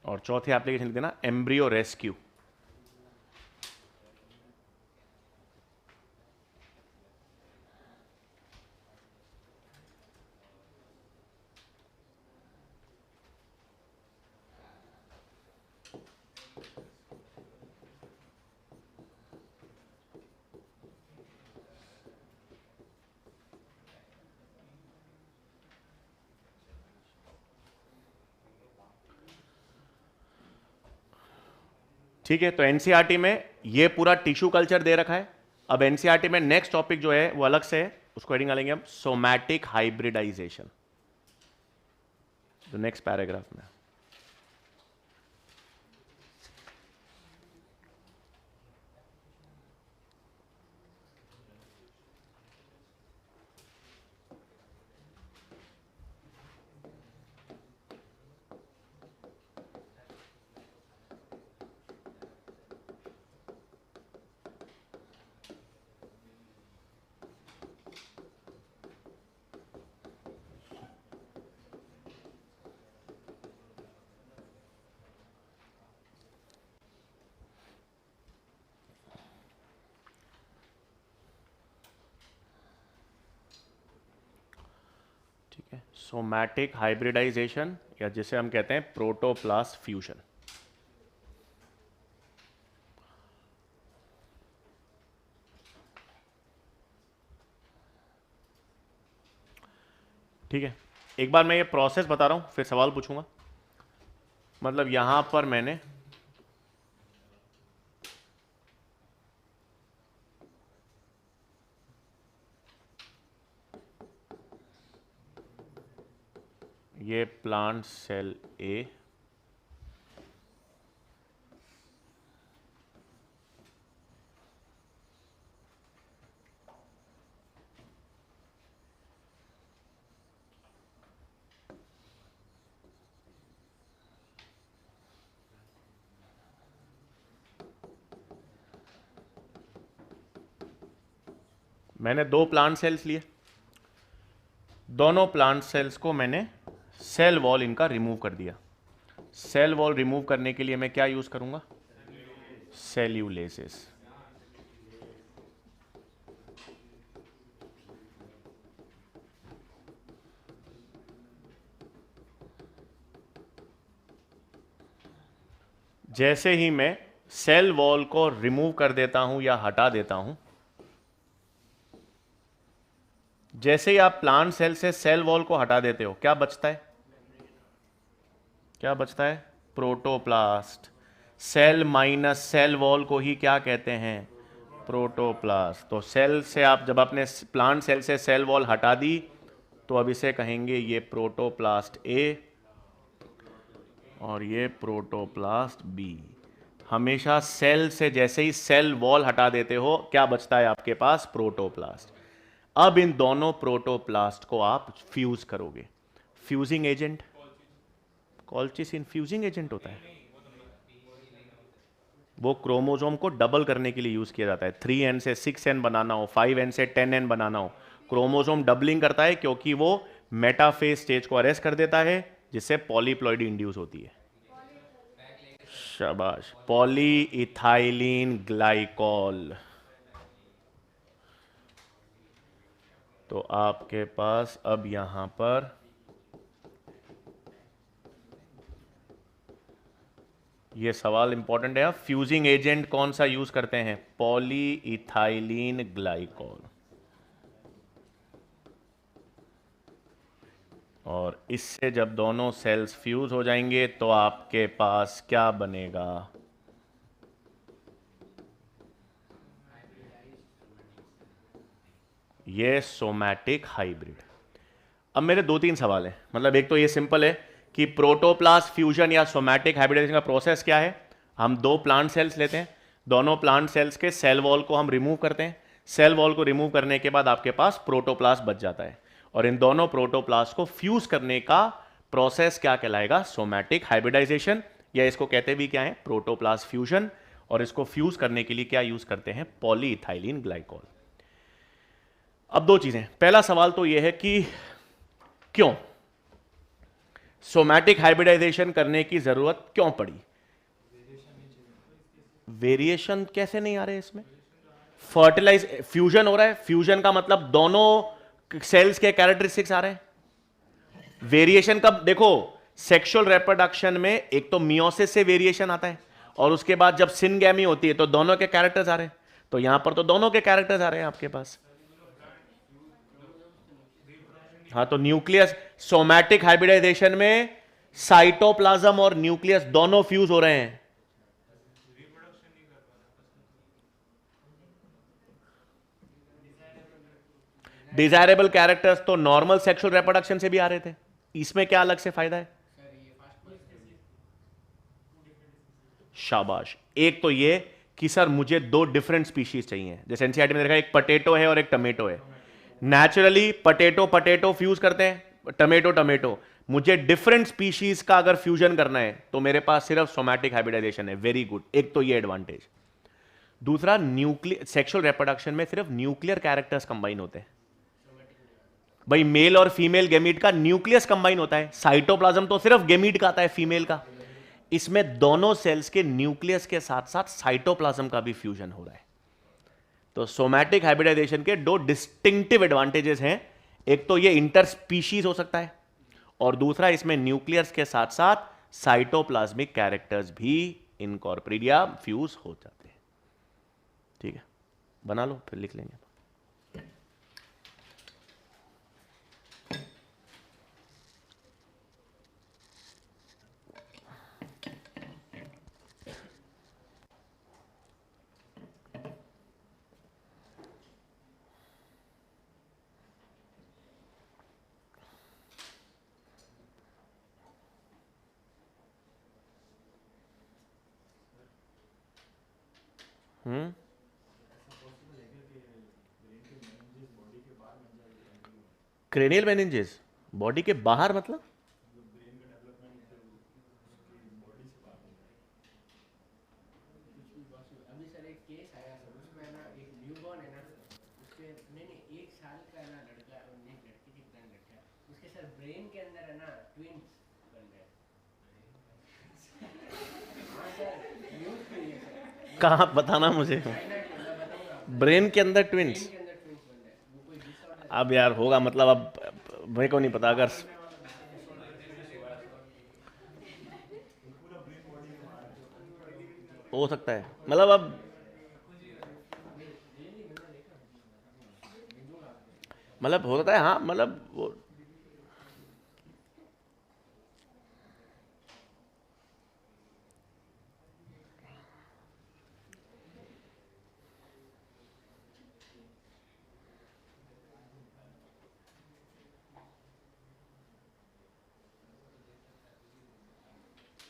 A: और चौथी एप्लीकेशन लिख देना, एम्ब्रियो रेस्क्यू। ठीक है, तो एनसीईआरटी में ये पूरा टिश्यू कल्चर दे रखा है। अब एनसीईआरटी में नेक्स्ट टॉपिक जो है वो अलग से है, उसको हेडिंग डालेंगे हम सोमैटिक हाइब्रिडाइजेशन, तो नेक्स्ट पैराग्राफ में। ठीक है, सोमैटिक हाइब्रिडाइजेशन या जिसे हम कहते हैं प्रोटोप्लास्ट फ्यूजन। ठीक है, एक बार मैं ये प्रोसेस बता रहा हूं, फिर सवाल पूछूंगा। मतलब यहां पर मैंने ये प्लांट सेल ए, मैंने दो प्लांट सेल्स लिए, दोनों प्लांट सेल्स को मैंने सेल वॉल इनका रिमूव कर दिया। सेल वॉल रिमूव करने के लिए मैं क्या यूज करूंगा? सेल्यूलेसिस। जैसे ही मैं सेल वॉल को रिमूव कर देता हूं या हटा देता हूं, जैसे ही आप प्लांट सेल से सेल वॉल को हटा देते हो, क्या बचता है? क्या बचता है? Protoplast. Cell minus cell wall को ही क्या कहते हैं? प्रोटोप्लास्ट। तो सेल से आप जब अपने प्लांट सेल से सेल वॉल हटा दी तो अब इसे कहेंगे ये प्रोटोप्लास्ट ए और ये प्रोटोप्लास्ट बी। हमेशा सेल से जैसे ही सेल वॉल हटा देते हो, क्या बचता है आपके पास? प्रोटोप्लास्ट। अब इन दोनों प्रोटोप्लास्ट को आप फ्यूज करोगे। Fusing agent colchicine fusing agent होता है। वो क्रोमोसोम को डबल करने के लिए यूज किया जाता है। 3n से 6n बनाना हो, 5n से 10n बनाना हो, क्रोमोसोम डबलिंग करता है क्योंकि वो मेटाफेज स्टेज को अरेस्ट कर देता है, जिससे पॉलीप्लॉइडी इंड्यूस होती है। शाबाश, पॉली इथाइलिन ग्लाइकॉल। तो आपके पास अब यहां पर ये सवाल इंपॉर्टेंट है, फ्यूजिंग एजेंट कौन सा यूज करते हैं? Poly ethylene glycol. और इससे जब दोनों सेल्स फ्यूज हो जाएंगे तो आपके पास क्या बनेगा? ये सोमैटिक हाइब्रिड। अब मेरे दो तीन सवाल हैं, मतलब एक तो ये सिंपल है कि प्रोटोप्लास्ट फ्यूजन या सोमैटिक हाइब्रिडाइजेशन का प्रोसेस क्या है। हम दो प्लांट सेल्स लेते हैं, दोनों प्लांट सेल्स के सेल वॉल को हम रिमूव करते हैं। सेल वॉल को रिमूव करने के बाद आपके पास प्रोटोप्लास्ट बच जाता है, और इन दोनों प्रोटोप्लास्ट को फ्यूज करने का प्रोसेस क्या कहलाएगा? सोमैटिक हाइब्रिडाइजेशन, या इसको कहते भी क्या है? Protoplast fusion. और इसको फ्यूज करने के लिए क्या यूज करते हैं? Polyethylene glycol. अब दो चीजें, पहला सवाल तो यह है कि क्यों सोमैटिक हाइब्रिडाइजेशन करने की जरूरत क्यों पड़ी? वेरिएशन कैसे नहीं आ रहे इसमें? फर्टिलाइज फ्यूजन हो रहा है, फ्यूजन का मतलब दोनों सेल्स के कैरेक्टरिस्टिक्स आ रहे हैं। वेरिएशन कब? देखो, सेक्सुअल रिप्रोडक्शन में एक तो मियोसिस से वेरिएशन आता है, और उसके बाद जब सिनगैमी होती है तो दोनों के कैरेक्टर्स आ रहे हैं। तो यहां पर तो दोनों के कैरेक्टर्स आ रहे हैं आपके पास। हाँ, तो न्यूक्लियस, सोमैटिक हाइब्रिडाइजेशन में साइटोप्लाज्म और न्यूक्लियस दोनों फ्यूज हो रहे हैं। डिजायरेबल कैरेक्टर्स तो नॉर्मल सेक्सुअल रिप्रोडक्शन से भी आ रहे थे, इसमें क्या अलग से फायदा है? शाबाश। एक तो ये कि सर मुझे दो डिफरेंट स्पीशीज चाहिए, जैसे एनसीईआरटी में देखा, एक पटेटो है और एक टमेटो है। नेचुरली पटेटो पटेटो फ्यूज करते हैं, टमेटो टमेटो। मुझे डिफरेंट स्पीशीज का अगर फ्यूजन करना है तो मेरे पास सिर्फ सोमैटिक हाइब्रिडाइजेशन है। वेरी गुड, एक तो ये एडवांटेज। दूसरा, न्यूक्लियर सेक्सुअल रिप्रोडक्शन में सिर्फ न्यूक्लियर कैरेक्टर्स कंबाइन होते हैं। भाई मेल और फीमेल गेमीट का न्यूक्लियस कंबाइन होता है, साइटोप्लाज्म तो सिर्फ गेमीट का आता है, फीमेल का। इसमें दोनों सेल्स के न्यूक्लियस के साथ साथ साइटोप्लाज्म का भी फ्यूजन हो रहा है। तो सोमैटिक हाइब्रिडाइजेशन के दो डिस्टिंक्टिव एडवांटेजेस हैं। एक तो ये इंटर स्पीशीज हो सकता है, और दूसरा इसमें न्यूक्लियस के साथ साथ साइटोप्लाज्मिक कैरेक्टर्स भी इनकॉर्पोरेट या फ्यूज हो जाते हैं। ठीक है, बना लो फिर लिख लेंगे। क्रेनियल मेनिंजेस बॉडी के बाहर मतलब?
B: अभी सर एक केस आया सर, उसमें है ना एक न्यूबॉर्न है ना, उसके नहीं नहीं 1 साल का है ना लड़का, नहीं लड़की थी पता नहीं लड़का, उसके सर ब्रेन के अंदर है ना ट्विंस बन गए। हाँ सर, न्यूज़ पे ही है सर,
A: कहाँ बताना मुझे,
B: चाइना के, मैं बताऊंगा आपको।
A: ब्रेन के अंदर
B: ब्रेन
A: ट्विंस?
B: के अंदर ट्विंस बन गए, वो कोई डिसऑर्डर है।
A: अब यार होगा मतलब, अब मेरे को नहीं पता, अगर हो सकता है, मतलब अब मतलब होता है, हाँ मतलब वो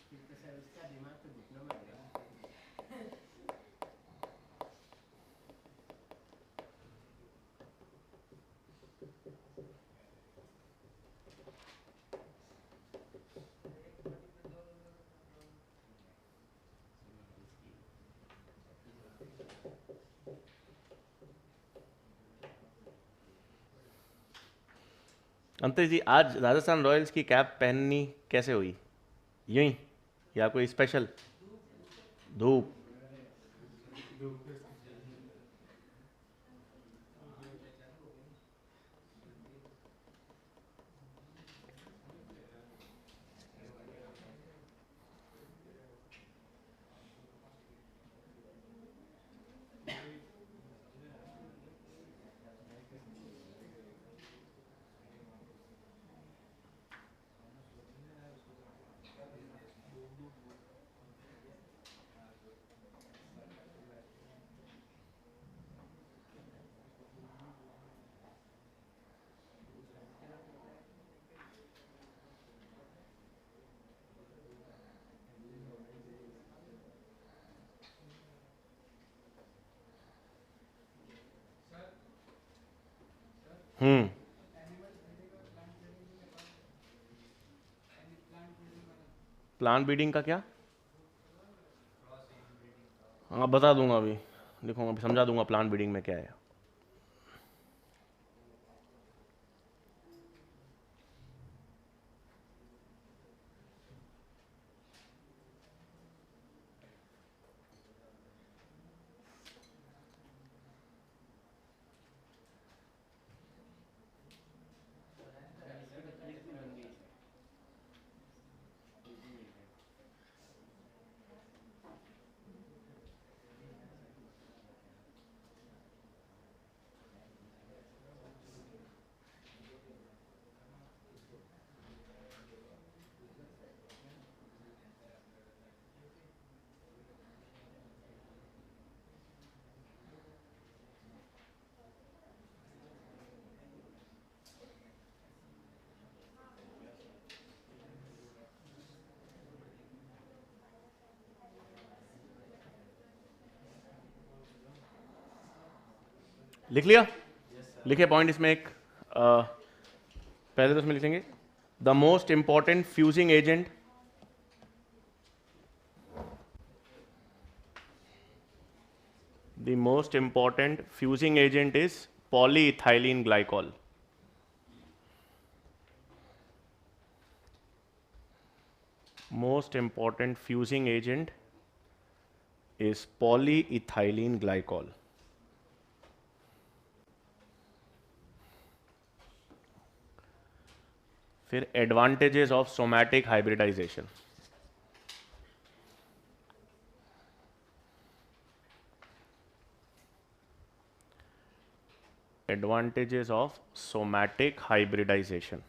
B: फिर तो सर उसका दिमाग तो घुटनों में होगा।
A: अंतरिक्ष जी, आज राजस्थान रॉयल्स की कैप पहननी कैसे हुई? यूं ही या कोई स्पेशल? धूप? हम्म, प्लांट ब्रीडिंग का क्या? हाँ बता दूंगा अभी, देखो अभी समझा दूंगा प्लांट ब्रीडिंग में क्या है। लिख लिया? लिखे पॉइंट इसमें एक पहले तो इसमें लिखेंगे the most important fusing agent, the most important fusing agent is polyethylene glycol. Most important fusing agent is polyethylene glycol. फिर advantages of somatic hybridization. Advantages of somatic hybridization,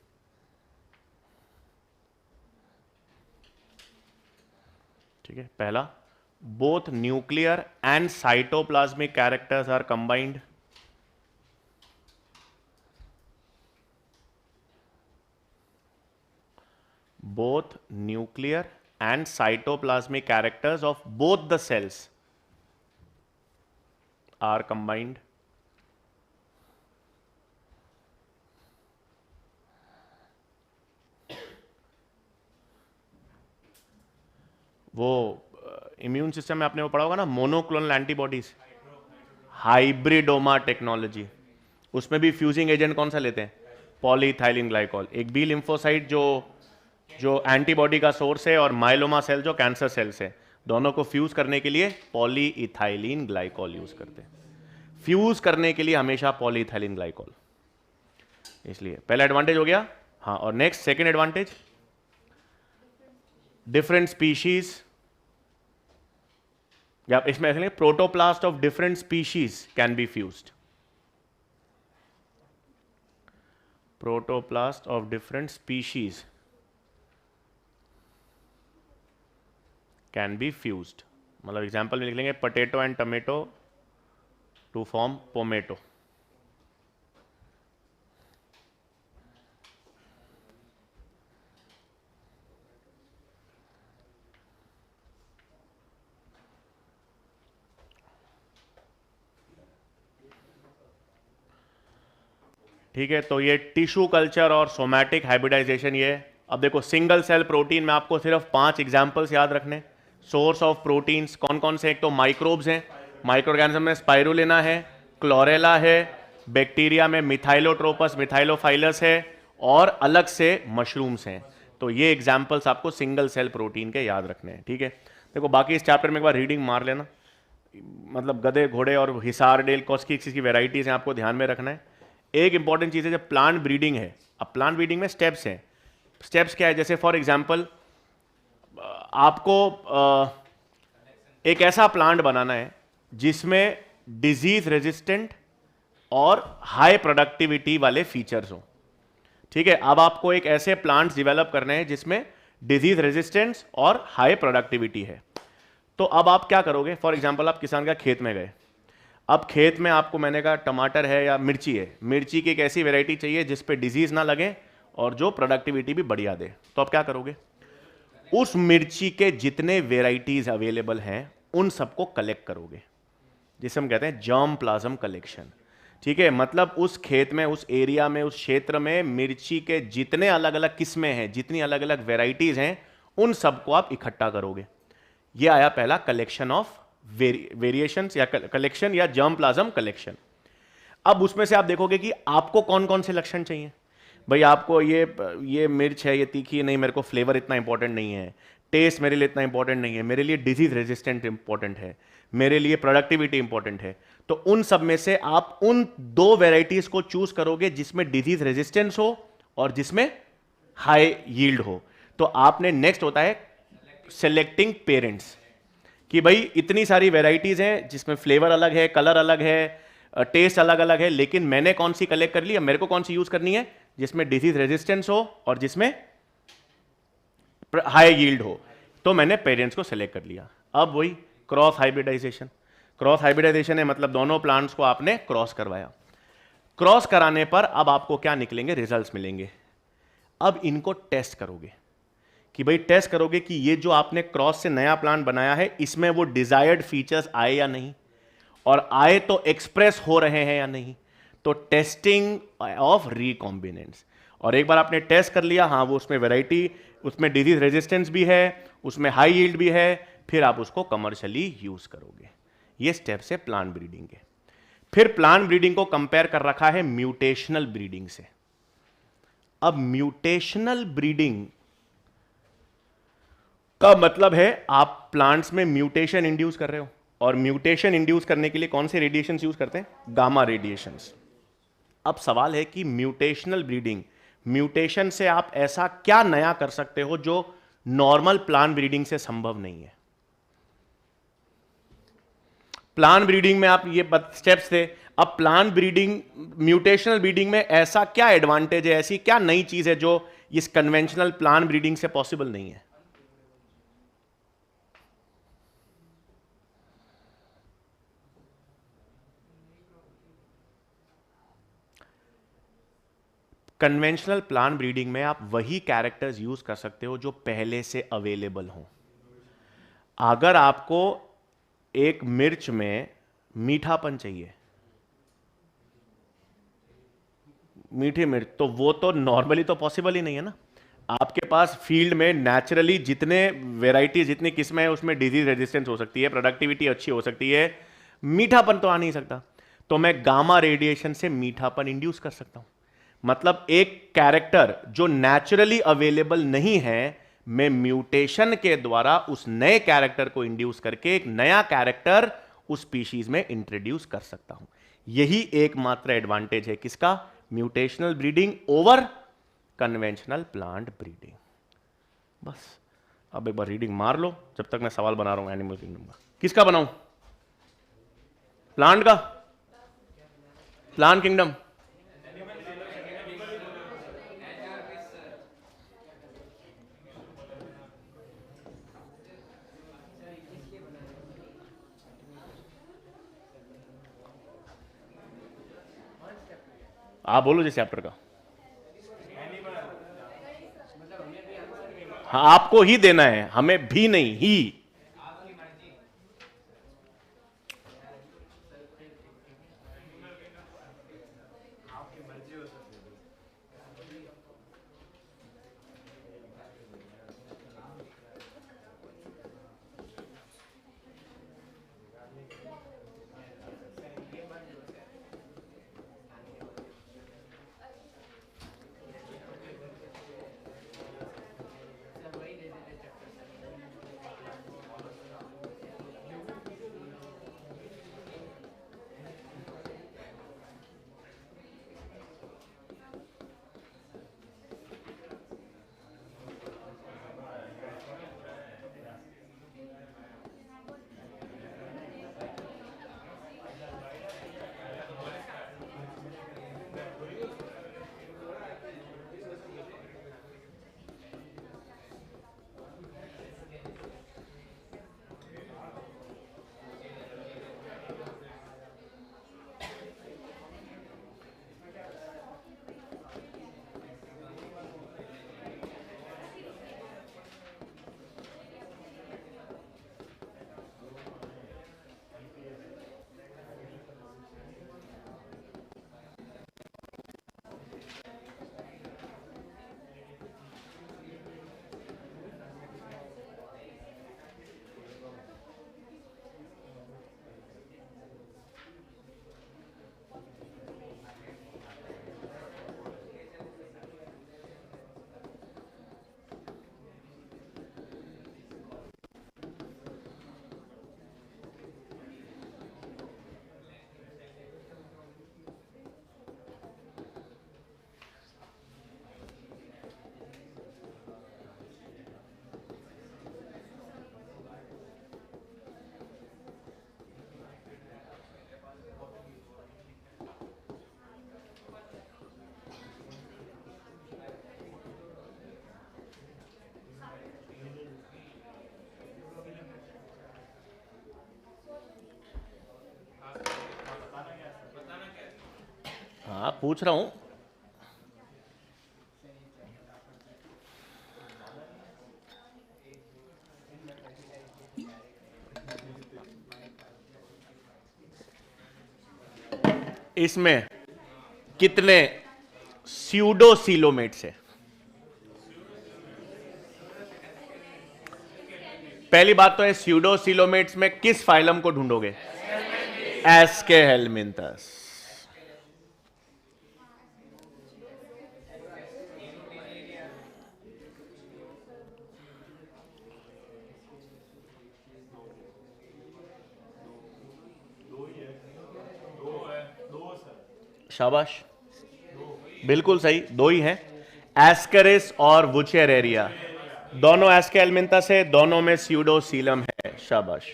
A: ठीक है। पहला, both nuclear and cytoplasmic characters are combined. Both nuclear and cytoplasmic characters of both the cells are combined. वो immune system में आपने वो पढ़ा होगा ना, मोनोक्लोनल एंटीबॉडीज, हाइब्रिडोमा टेक्नोलॉजी, उसमें भी फ्यूजिंग एजेंट कौन सा लेते हैं? Polyethylene glycol. एक बी लिम्फोसाइट जो एंटीबॉडी का सोर्स है और माइलोमा सेल जो कैंसर सेल्स है, दोनों को फ्यूज करने के लिए पॉलीइथाइलिन ग्लाइकॉल यूज करते हैं। फ्यूज करने के लिए हमेशा पॉलीइथाइलिन ग्लाइकॉल। इसलिए पहला एडवांटेज हो गया। हाँ, और next second advantage, different species, या इसमें ऐसे protoplast of different species can be fused. Protoplast of different species can be fused. मतलब एग्जांपल में लिख लेंगे potato and tomato to form pomato. ठीक है, तो ये टिश्यू कल्चर और सोमैटिक हाइब्रिडाइजेशन ये है। अब देखो सिंगल सेल प्रोटीन में आपको सिर्फ 5 एग्जांपल्स याद रखने। सोर्स ऑफ प्रोटीन्स कौन कौन से? एक तो माइक्रोब्स हैं, माइक्रो ऑर्गेनिज्म में स्पाइरुलिना है, क्लोरेला है, बैक्टीरिया में मिथाइलोट्रोपस मिथाइलोफाइलस है, और अलग से मशरूम्स हैं। तो ये एग्जाम्पल्स आपको सिंगल सेल प्रोटीन के याद रखने हैं। ठीक है, देखो बाकी इस चैप्टर में एक बार रीडिंग मार लेना, मतलब गधे घोड़े और हिसार डेल कॉस्की की वेराइटीज हैं, आपको ध्यान में रखना है। एक इंपॉर्टेंट चीज़ है जब प्लांट ब्रीडिंग है, अब प्लांट ब्रीडिंग में स्टेप्स हैं। स्टेप्स क्या है? जैसे फॉर एग्जांपल आपको एक ऐसा प्लांट बनाना है जिसमें डिजीज रेजिस्टेंट और हाई प्रोडक्टिविटी वाले फीचर्स हो। ठीक है, अब आपको एक ऐसे प्लांट्स डेवलप करने हैं जिसमें डिजीज रेजिस्टेंस और हाई प्रोडक्टिविटी है। तो अब आप क्या करोगे? फॉर एग्जांपल आप किसान का खेत में गए, अब खेत में आपको मैंने कहा टमाटर है या मिर्ची है, मिर्ची की एक ऐसी वैरायटी चाहिए जिस पे डिजीज ना लगे और जो प्रोडक्टिविटी भी बढ़िया दे। तो आप क्या करोगे? उस मिर्ची के जितने वेराइटीज अवेलेबल हैं उन सबको कलेक्ट करोगे, जिसे हम कहते हैं जर्म प्लाज्म कलेक्शन। ठीक है, मतलब उस खेत में, उस एरिया में, उस क्षेत्र में मिर्ची के जितने अलग अलग किस्में हैं, जितनी अलग अलग वेराइटीज हैं, उन सबको आप इकट्ठा करोगे। ये आया पहला, कलेक्शन ऑफ वेरिएशंस या कलेक्शन या जर्म प्लाज्म कलेक्शन। अब उसमें से आप देखोगे कि आपको कौन कौन से लक्षण चाहिए। भाई आपको ये मिर्च है, ये तीखी है, नहीं मेरे को फ्लेवर इतना इंपॉर्टेंट नहीं है, टेस्ट मेरे लिए इतना इंपॉर्टेंट नहीं है, मेरे लिए डिजीज रेजिस्टेंट इंपॉर्टेंट है, मेरे लिए प्रोडक्टिविटी इंपॉर्टेंट है। तो उन सब में से आप उन 2 वेराइटीज को चूज करोगे जिसमें डिजीज रेजिस्टेंस हो और जिसमें हाई यील्ड हो। तो आपने नेक्स्ट होता है सेलेक्टिंग पेरेंट्स, कि भाई इतनी सारी वेराइटीज हैं जिसमें फ्लेवर अलग है, कलर अलग है, टेस्ट अलग अलग है, लेकिन मैंने कौन सी कलेक्ट कर ली, अब मेरे को कौन सी यूज करनी है जिसमें डिजीज रेजिस्टेंस हो और जिसमें हाई यील्ड हो। तो मैंने पेरेंट्स को सेलेक्ट कर लिया। अब वही क्रॉस हाइब्रिडाइजेशन। क्रॉस हाइब्रिडाइजेशन है मतलब दोनों प्लांट्स को आपने क्रॉस करवाया। क्रॉस कराने पर अब आपको क्या निकलेंगे, रिजल्ट्स मिलेंगे। अब इनको टेस्ट करोगे कि भाई टेस्ट करोगे कि ये जो आपने क्रॉस से नया प्लांट बनाया है इसमें वो डिजायर्ड फीचर्स आए या नहीं, और आए तो एक्सप्रेस हो रहे हैं या नहीं। तो टेस्टिंग ऑफ रिकॉम्बिनेंट्स। और एक बार आपने टेस्ट कर लिया, हाँ वो उसमें वैरायटी, उसमें डिजीज रेजिस्टेंस भी है, उसमें हाई यील्ड भी है, फिर आप उसको कमर्शियली यूज करोगे। ये स्टेप्स है प्लांट ब्रीडिंग के। फिर प्लांट ब्रीडिंग को कंपेयर कर रखा है म्यूटेशनल ब्रीडिंग से। अब म्यूटेशनल ब्रीडिंग का मतलब है आप प्लांट्स में म्यूटेशन इंड्यूस कर रहे हो, और म्यूटेशन इंड्यूस करने के लिए कौन से रेडिएशंस यूज करते हैं, गामा रेडिएशंस। अब सवाल है कि म्यूटेशनल ब्रीडिंग, म्यूटेशन से आप ऐसा क्या नया कर सकते हो जो नॉर्मल प्लांट ब्रीडिंग से संभव नहीं है। प्लांट ब्रीडिंग में आप ये स्टेप्स थे, अब प्लांट ब्रीडिंग, म्यूटेशनल ब्रीडिंग में ऐसा क्या एडवांटेज है, ऐसी क्या नई चीज है जो इस कन्वेंशनल प्लांट ब्रीडिंग से पॉसिबल नहीं है। कन्वेंशनल प्लांट ब्रीडिंग में आप वही कैरेक्टर्स यूज कर सकते हो जो पहले से अवेलेबल हों। अगर आपको एक मिर्च में मीठापन चाहिए, मीठी मिर्च, तो वो तो नॉर्मली तो पॉसिबल ही नहीं है ना। आपके पास फील्ड में नेचुरली जितने वेराइटी, जितनी किस्में हैं उसमें डिजीज रेजिस्टेंस हो सकती है, प्रोडक्टिविटी अच्छी हो सकती है, मीठापन तो आ नहीं सकता। तो मैं गामा रेडिएशन से मीठापन इंड्यूस कर सकता हूं। मतलब एक कैरेक्टर जो नेचुरली अवेलेबल नहीं है, मैं म्यूटेशन के द्वारा उस नए कैरेक्टर को इंड्यूस करके एक नया कैरेक्टर उस स्पीशीज में इंट्रोड्यूस कर सकता हूं। यही एकमात्र एडवांटेज है किसका, mutational breeding over conventional plant breeding. बस अब एक बार रीडिंग मार लो जब तक मैं सवाल बना रहा हूं एनिमल किंगडम का। किसका बनाऊं, प्लांट का, प्लांट किंगडम। आप बोलो जिस चैप्टर का। हाँ आपको ही देना है, हमें भी नहीं, ही। हाँ पूछ रहा हूं। इसमें कितने स्यूडोसीलोमेट्स है? पहली बात तो है, स्यूडोसीलोमेट्स में किस फाइलम को ढूंढोगे? एस्केहेलमिंथस। शाबाश, बिल्कुल सही, दो ही हैं, एस्करिस और वुचेरेरिया। दोनों एस्केहेलमिंथस है, दोनों में स्यूडोसीलम है। शाबाश।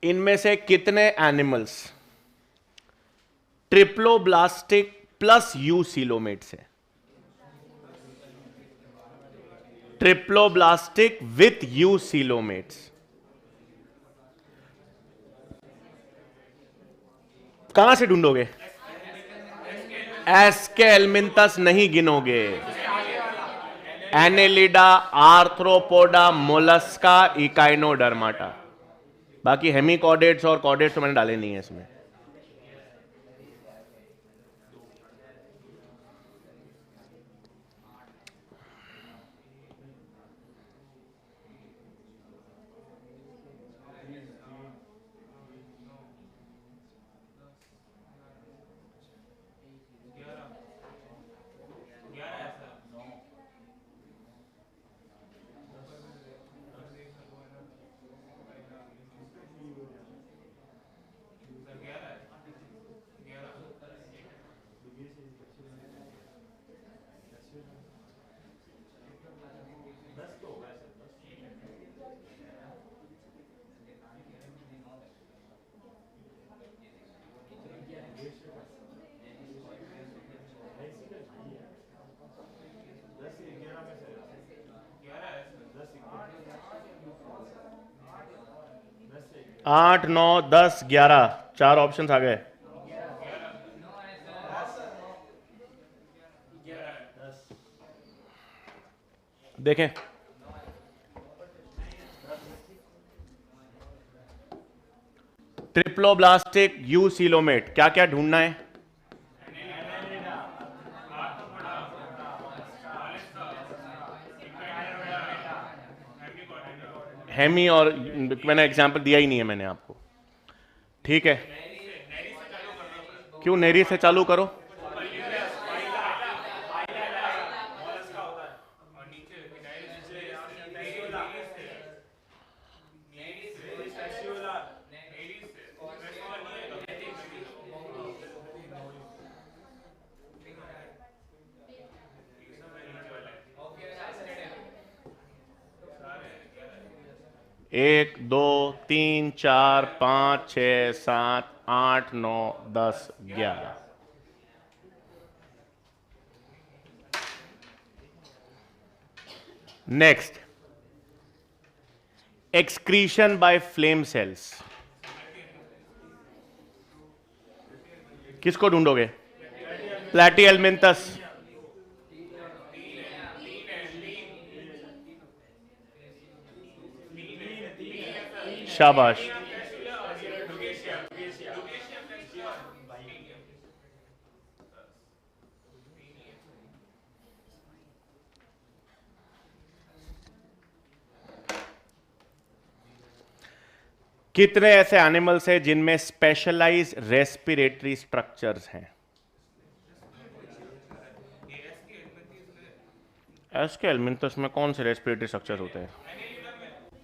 A: इनमें से कितने एनिमल्स ट्रिप्लोब्लास्टिक प्लस यूसीलोमेट्स है? Triploblastic with eucoelomates. कहां से ढूंढोगे? एस्केहेलमिंथस नहीं गिनोगे। Annelida, Arthropoda, Mollusca, Echinodermata. बाकी हेमिकॉर्डेट्स और कॉर्डेट्स तो मैंने डाले नहीं है इसमें। आठ, 9, 10, 11, चार ऑप्शंस आ गए। देखें, ट्रिप्लोब्लास्टिक यूसीलोमेट, क्या क्या ढूंढना है? हेमी, और मैंने एग्जांपल दिया ही नहीं है मैंने आपको। ठीक है, क्यों नेरी से चालू करो? एक, दो, तीन, चार, 5, 6, 7, 8, 9, 10, 11। Next, excretion by flame cells. किसको ढूंढोगे? प्लैटिहेलमिंथस। शाबाश। कितने ऐसे एनिमल्स हैं जिनमें स्पेशलाइज रेस्पिरेटरी स्ट्रक्चर्स हैं? एस्केहेलमिंथस में कौन से रेस्पिरेटरी स्ट्रक्चर होते हैं?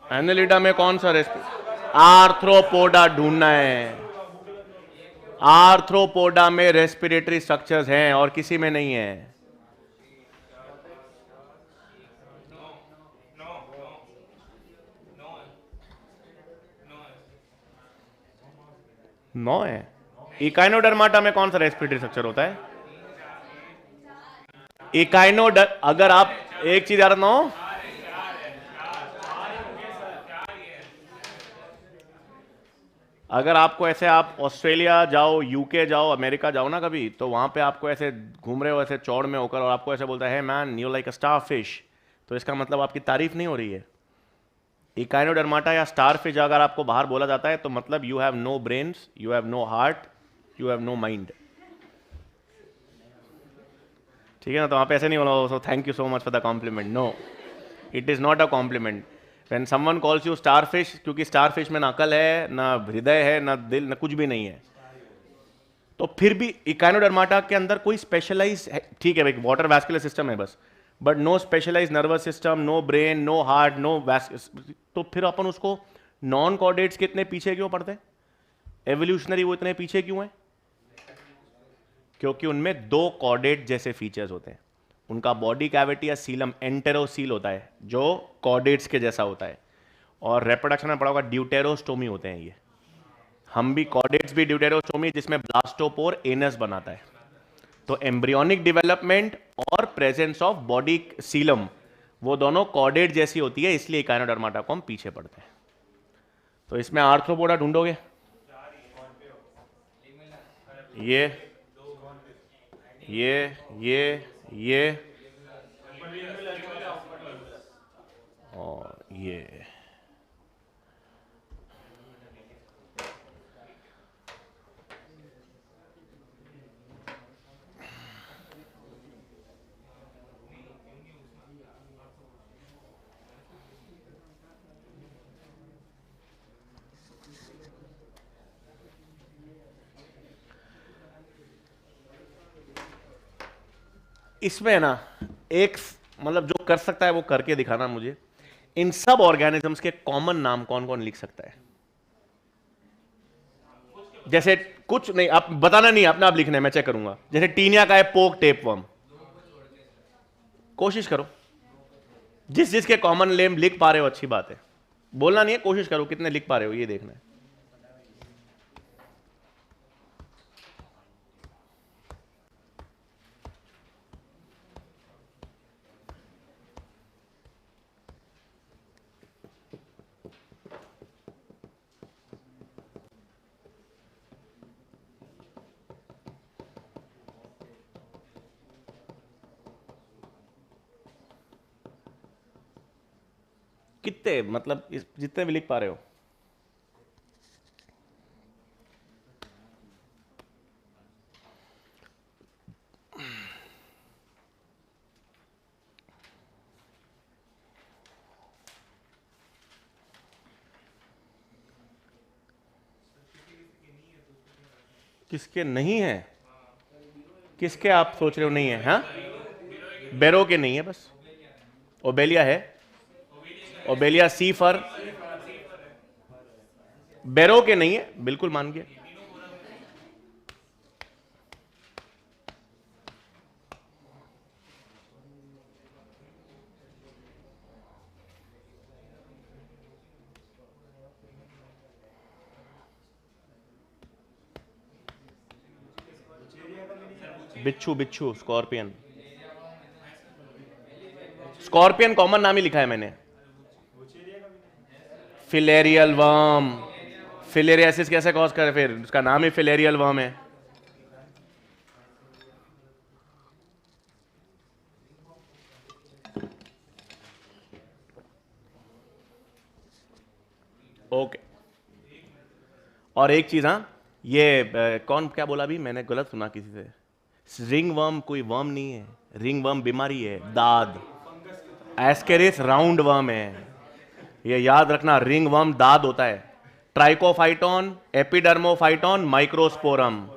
A: एनेलिडा में कौन सा आर्थ्रोपोडा ढूंढना है। आर्थ्रोपोडा में रेस्पिरेटरी स्ट्रक्चर्स हैं और किसी में नहीं है। नौ है। इकाइनोडर्माटा में कौन सा रेस्पिरेटरी स्ट्रक्चर होता है? अगर आप एक चीज याद रखना, अगर आपको ऐसे, आप ऑस्ट्रेलिया जाओ, यूके जाओ, अमेरिका जाओ ना कभी, तो वहाँ पे आपको ऐसे घूम रहे हो ऐसे चौड़ में होकर और आपको ऐसे बोलता है man you like a star fish, तो इसका मतलब आपकी तारीफ नहीं हो रही है। इकाइनोडर्माटा या स्टार फिश अगर आपको बाहर बोला जाता है तो मतलब you have no brains, you have no heart, you have no mind. ठीक है ना, तो वहाँ पे ऐसे नहीं बोला so thank you so much for the compliment, no, it is not a compliment. When someone calls you starfish, क्योंकि स्टार फिश में ना अकल है, ना हृदय है, ना दिल, ना कुछ भी नहीं है, तो फिर भी इकाइनोडर्माटा के अंदर कोई स्पेशलाइज है, ठीक है भाई, वाटर वैस्कुलर सिस्टम है बस, but no specialise nervous system, no brain, no heart, no vas, तो फिर अपन उसको नॉन कॉर्डेट्स के इतने पीछे क्यों पड़ते हैं? एवोल्यूशनरी वो इतने पीछे क्यों है? क्योंकि उनमें दो कॉर्डेट जैसे फीचर्स होते हैं। उनका बॉडी कैविटी या सीलम एंटेरोसील होता है जो कॉर्डेट्स के जैसा होता है, और रिप्रोडक्शन में पड़ा होगा ड्यूटेरोस्टोमी होते हैं ये। हम भी कॉर्डेट्स भी ड्यूटेरोस्टोमी, जिसमें ब्लास्टोपोर एनस बनाता है। तो एम्ब्रियोनिक डेवलपमेंट और प्रेजेंस ऑफ बॉडी सीलम, वो दोनों कॉर्डेट जैसी होती है, इसलिए इकाइनोडर्माटा को हम पीछे पड़ते हैं। तो इसमें आर्थ्रोपोडा ढूंढोगे, ये ये ये ये और ये। इसमें ना एक, मतलब जो कर सकता है वो करके दिखाना मुझे। इन सब ऑर्गेनिजम्स के कॉमन नाम कौन कौन लिख सकता है? जैसे कुछ नहीं, आप बताना नहीं, अपने आप लिखना है, मैं चेक करूंगा। जैसे टीनिया का है पोक टेपवर्म, कोशिश करो, जिस जिसके कॉमन नेम लिख पा रहे हो अच्छी बात है, बोलना नहीं है, कोशिश करो कितने लिख पा रहे हो ये देखना है। कितने, मतलब जितने भी लिख पा रहे हो। किसके नहीं है? किसके आप सोच रहे हो नहीं है? हाँ, बेरो के नहीं है बस। ओबेलिया है, ओबेलिया सी फर, बेरो के नहीं है, बिल्कुल मान गया। बिच्छू, बिच्छू, स्कॉर्पियन, स्कॉर्पियन कॉमन नाम ही लिखा है मैंने। फिलेरियल वर्म, फिलेरियासिस कैसे कॉज करे, फिर उसका नाम ही फिलेरियल वर्म है। ओके, और एक चीज, हाँ, ये कौन क्या बोला अभी, मैंने गलत सुना किसी से। रिंग वर्म कोई वर्म नहीं है, रिंग वर्म बीमारी है, दाद। एस्केरिस राउंड वर्म है, ये याद रखना, रिंग वर्म दाद होता है। Trichophyton, Epidermophyton, Microsporum.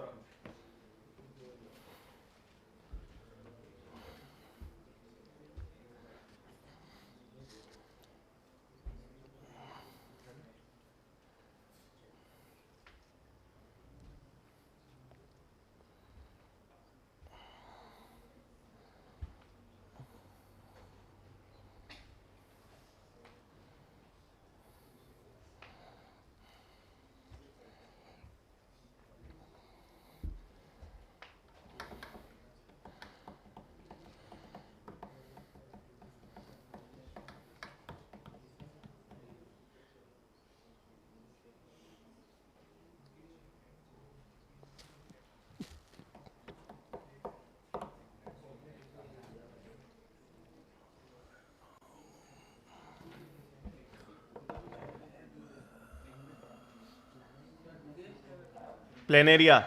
A: Planaria,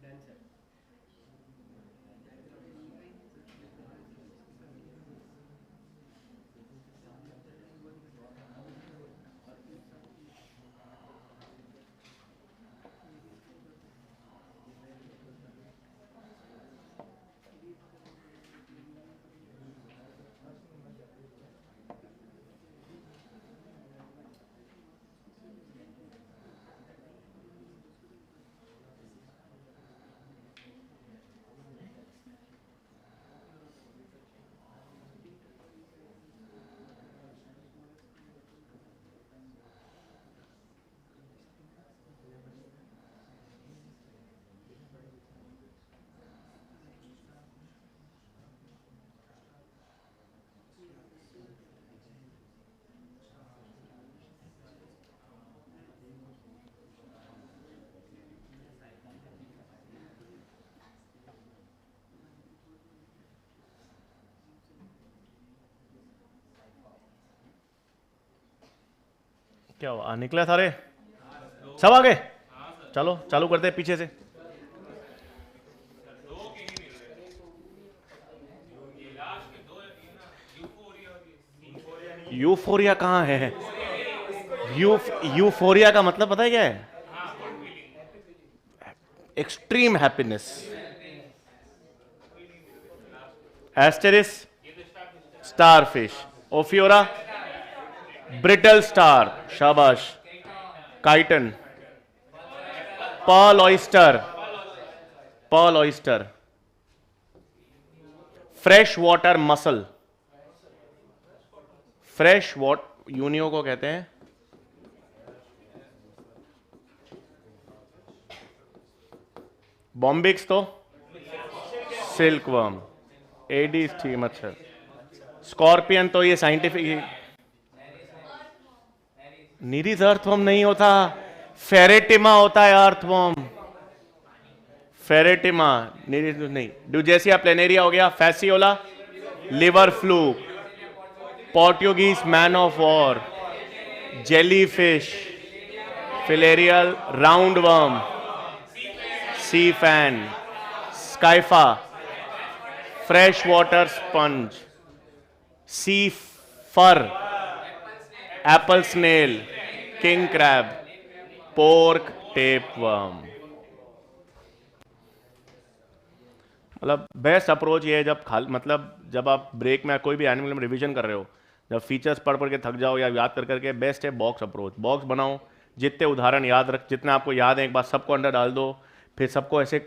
B: done sir.
A: क्या हुआ, निकले सारे, सब आ गए? चलो चालू करते हैं पीछे से। यूफोरिया कहाँ है? यूफोरिया का मतलब पता है क्या है? Extreme happiness. Asterias starfish, Ophiura brittle star, शाबाश। Chiton, pearl oyster, pearl oyster, fresh water mussel, fresh water Unio को कहते हैं बॉम्बिक्स तो सिल्कवर्म, एडीज थी मच्छर, स्कॉर्पियन तो ये साइंटिफिक, नीरिस अर्थवर्म नहीं होता, फेरेटिमा होता है अर्थवर्म, फेरेटिमा, नीरिस नहीं। ड्यूजेसिया प्लेनेरिया हो गया, Fasciola liver fluke, Portuguese man of war, jellyfish, filarial round worm, sea fan, Scypha, fresh water sponge, sea fur, apple snail, king crab, pork tape worm. मतलब best approach ये है जब जब आप break में कोई भी एनिमल में रिवीजन कर रहे हो, जब फीचर्स पढ़ पढ़ के थक जाओ या याद कर करके, बेस्ट है बॉक्स अप्रोच। बॉक्स बनाओ, जितने उदाहरण याद रख, जितने आपको याद है एक बार सबको अंदर डाल दो, फिर सबको ऐसे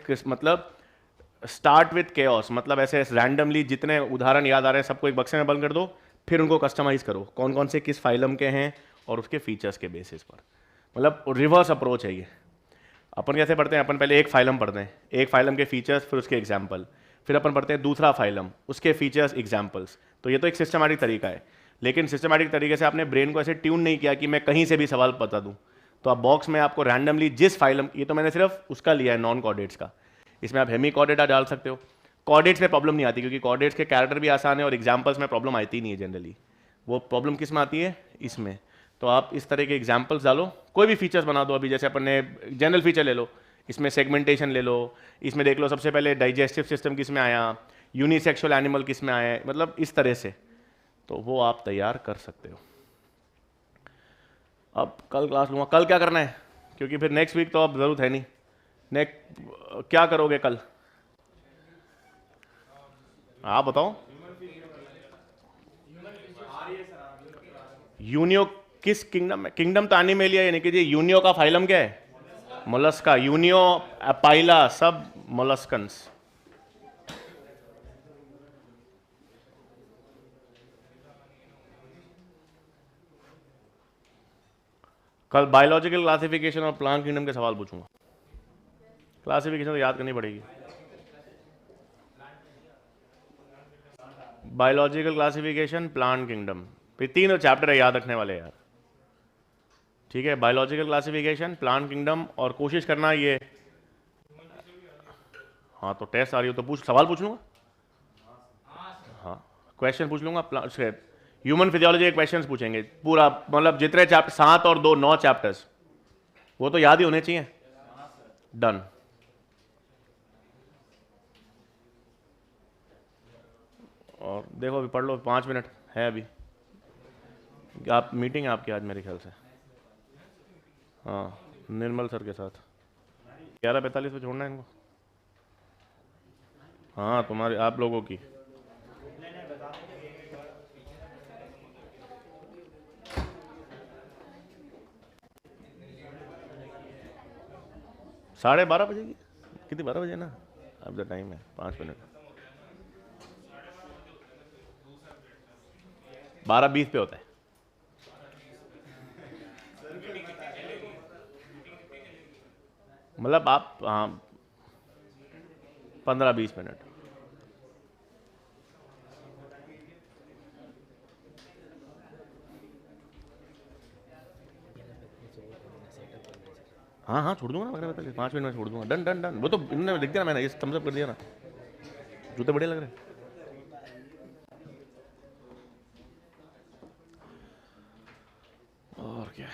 A: स्टार्ट विथ केओस, मतलब ऐसे रैंडमली जितने उदाहरण याद आ रहे हैं सबको एक बक्से में बंद कर दो, फिर उनको कस्टमाइज करो कौन कौन से किस फाइलम के हैं और उसके फीचर्स के बेसिस पर। मतलब रिवर्स अप्रोच है ये। अपन कैसे पढ़ते हैं, अपन पहले एक फाइलम पढ़ते हैं, एक फाइलम के फीचर्स फिर उसके एग्जाम्पल, फिर अपन पढ़ते हैं दूसरा फाइलम उसके फीचर्स एग्जाम्पल्स। तो ये तो एक सिस्टमैटिक तरीका है, लेकिन सिस्टमैटिक तरीके से आपने ब्रेन को ऐसे ट्यून नहीं किया कि मैं कहीं से भी सवाल बता दूं। तो आप बॉक्स में आपको रैंडमली जिस फाइलम, ये तो मैंने सिर्फ उसका लिया है नॉन कॉर्डेट्स का, इसमें आप हेमी कॉर्डेटा डाल सकते हो। कॉर्डेट्स में प्रॉब्लम नहीं आती क्योंकि कॉर्डेट्स के कैरेक्टर भी आसान है और एग्जाम्पल्स में प्रॉब्लम आती नहीं है जनरली। वो प्रॉब्लम किस में आती है, इसमें। तो आप इस तरह के एग्जाम्पल्स डालो, कोई भी फीचर्स बना दो। अभी जैसे अपन ने जनरल फीचर ले लो, इसमें सेगमेंटेशन ले लो, इसमें देख लो सबसे पहले डाइजेस्टिव सिस्टम किस में आया, यूनिसेक्सुअल एनिमल किस में आया, मतलब इस तरह से। तो वो आप तैयार कर सकते हो। अब कल क्लास लूँगा, कल क्या करना है, क्योंकि फिर नेक्स्ट वीक तो अब ज़रूरत है नहीं। नेक्स्ट क्या करोगे कल, आप बताओ। यूनियो किस किंगडम में? किंगडम तो एनिमेलिया, यानी कि जी यूनियो का फाइलम क्या है? मोलस्का। यूनियो, अपाइला, सब मोलस्कन्स। कल बायोलॉजिकल क्लासिफिकेशन और प्लांट किंगडम के सवाल पूछूंगा। क्लासिफिकेशन तो याद करनी पड़ेगी। बायोलॉजिकल क्लासिफिकेशन, प्लांट किंगडम, ये तीनों चैप्टर है याद रखने वाले यार। ठीक है, बायोलॉजिकल क्लासिफिकेशन, प्लांट किंगडम, और कोशिश करना ये। हाँ तो टेस्ट आ रही हो तो पूछ, सवाल पूछ लूंगा। हाँ क्वेश्चन पूछ लूंगा। ह्यूमन फिजियोलॉजी के क्वेश्चंस पूछेंगे पूरा, मतलब जितने चैप्टर 7 और 2 9 चैप्टर्स, वो तो याद ही होने चाहिए। डन। और देखो अभी पढ़ लो, 5 मिनट है अभी। आप मीटिंग है आपकी आज मेरे ख्याल से। हाँ निर्मल सर के साथ 11:45 पे छोड़ना है इनको। हाँ तुम्हारे, आप लोगों की। साढ़े 12 बजे की कितनी, 12 बजे ना? अब द टाइम है 5 मिनट। 12:20 पे होता है। मतलब आप, हाँ 15-20 मिनट। हाँ हाँ छोड़ दूंगा ना, 5 मिनट में छोड़ दूंगा। Done done done. वो तो इन्होंने लिख दिया ना, मैंने ये थम्स अप कर दिया ना। जूते बढ़िया लग रहे हैं। और क्या,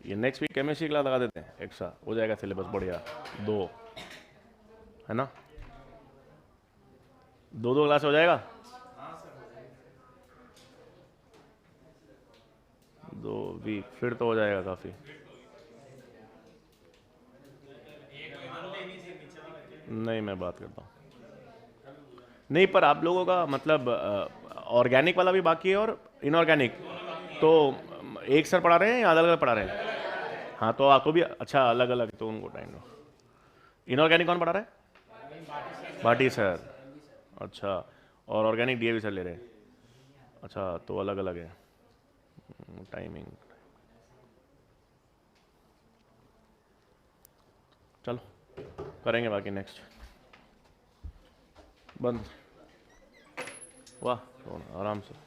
A: ये नेक्स्ट वीक केमिस्ट्री क्लास लगा देते हैं, एक्स्ट्रा हो जाएगा सिलेबस बढ़िया। 2 है ना, 2 क्लास हो जाएगा। 2 वीक फिर तो हो जाएगा काफ़ी। नहीं मैं बात करता हूँ। नहीं पर आप लोगों का मतलब ऑर्गेनिक वाला भी बाकी है और इनऑर्गेनिक, तो एक सर पढ़ा रहे हैं या अलग अलग पढ़ा रहे हैं? हाँ तो आपको भी अच्छा अलग अलग, तो उनको टाइम दो। इनऑर्गेनिक कौन पढ़ा रहा है? भाटी सर। अच्छा, और ऑर्गेनिक डीएवी सर ले रहे हैं। अच्छा तो अलग अलग है टाइमिंग। चलो करेंगे बाकी नेक्स्ट। बंद वाह आराम से।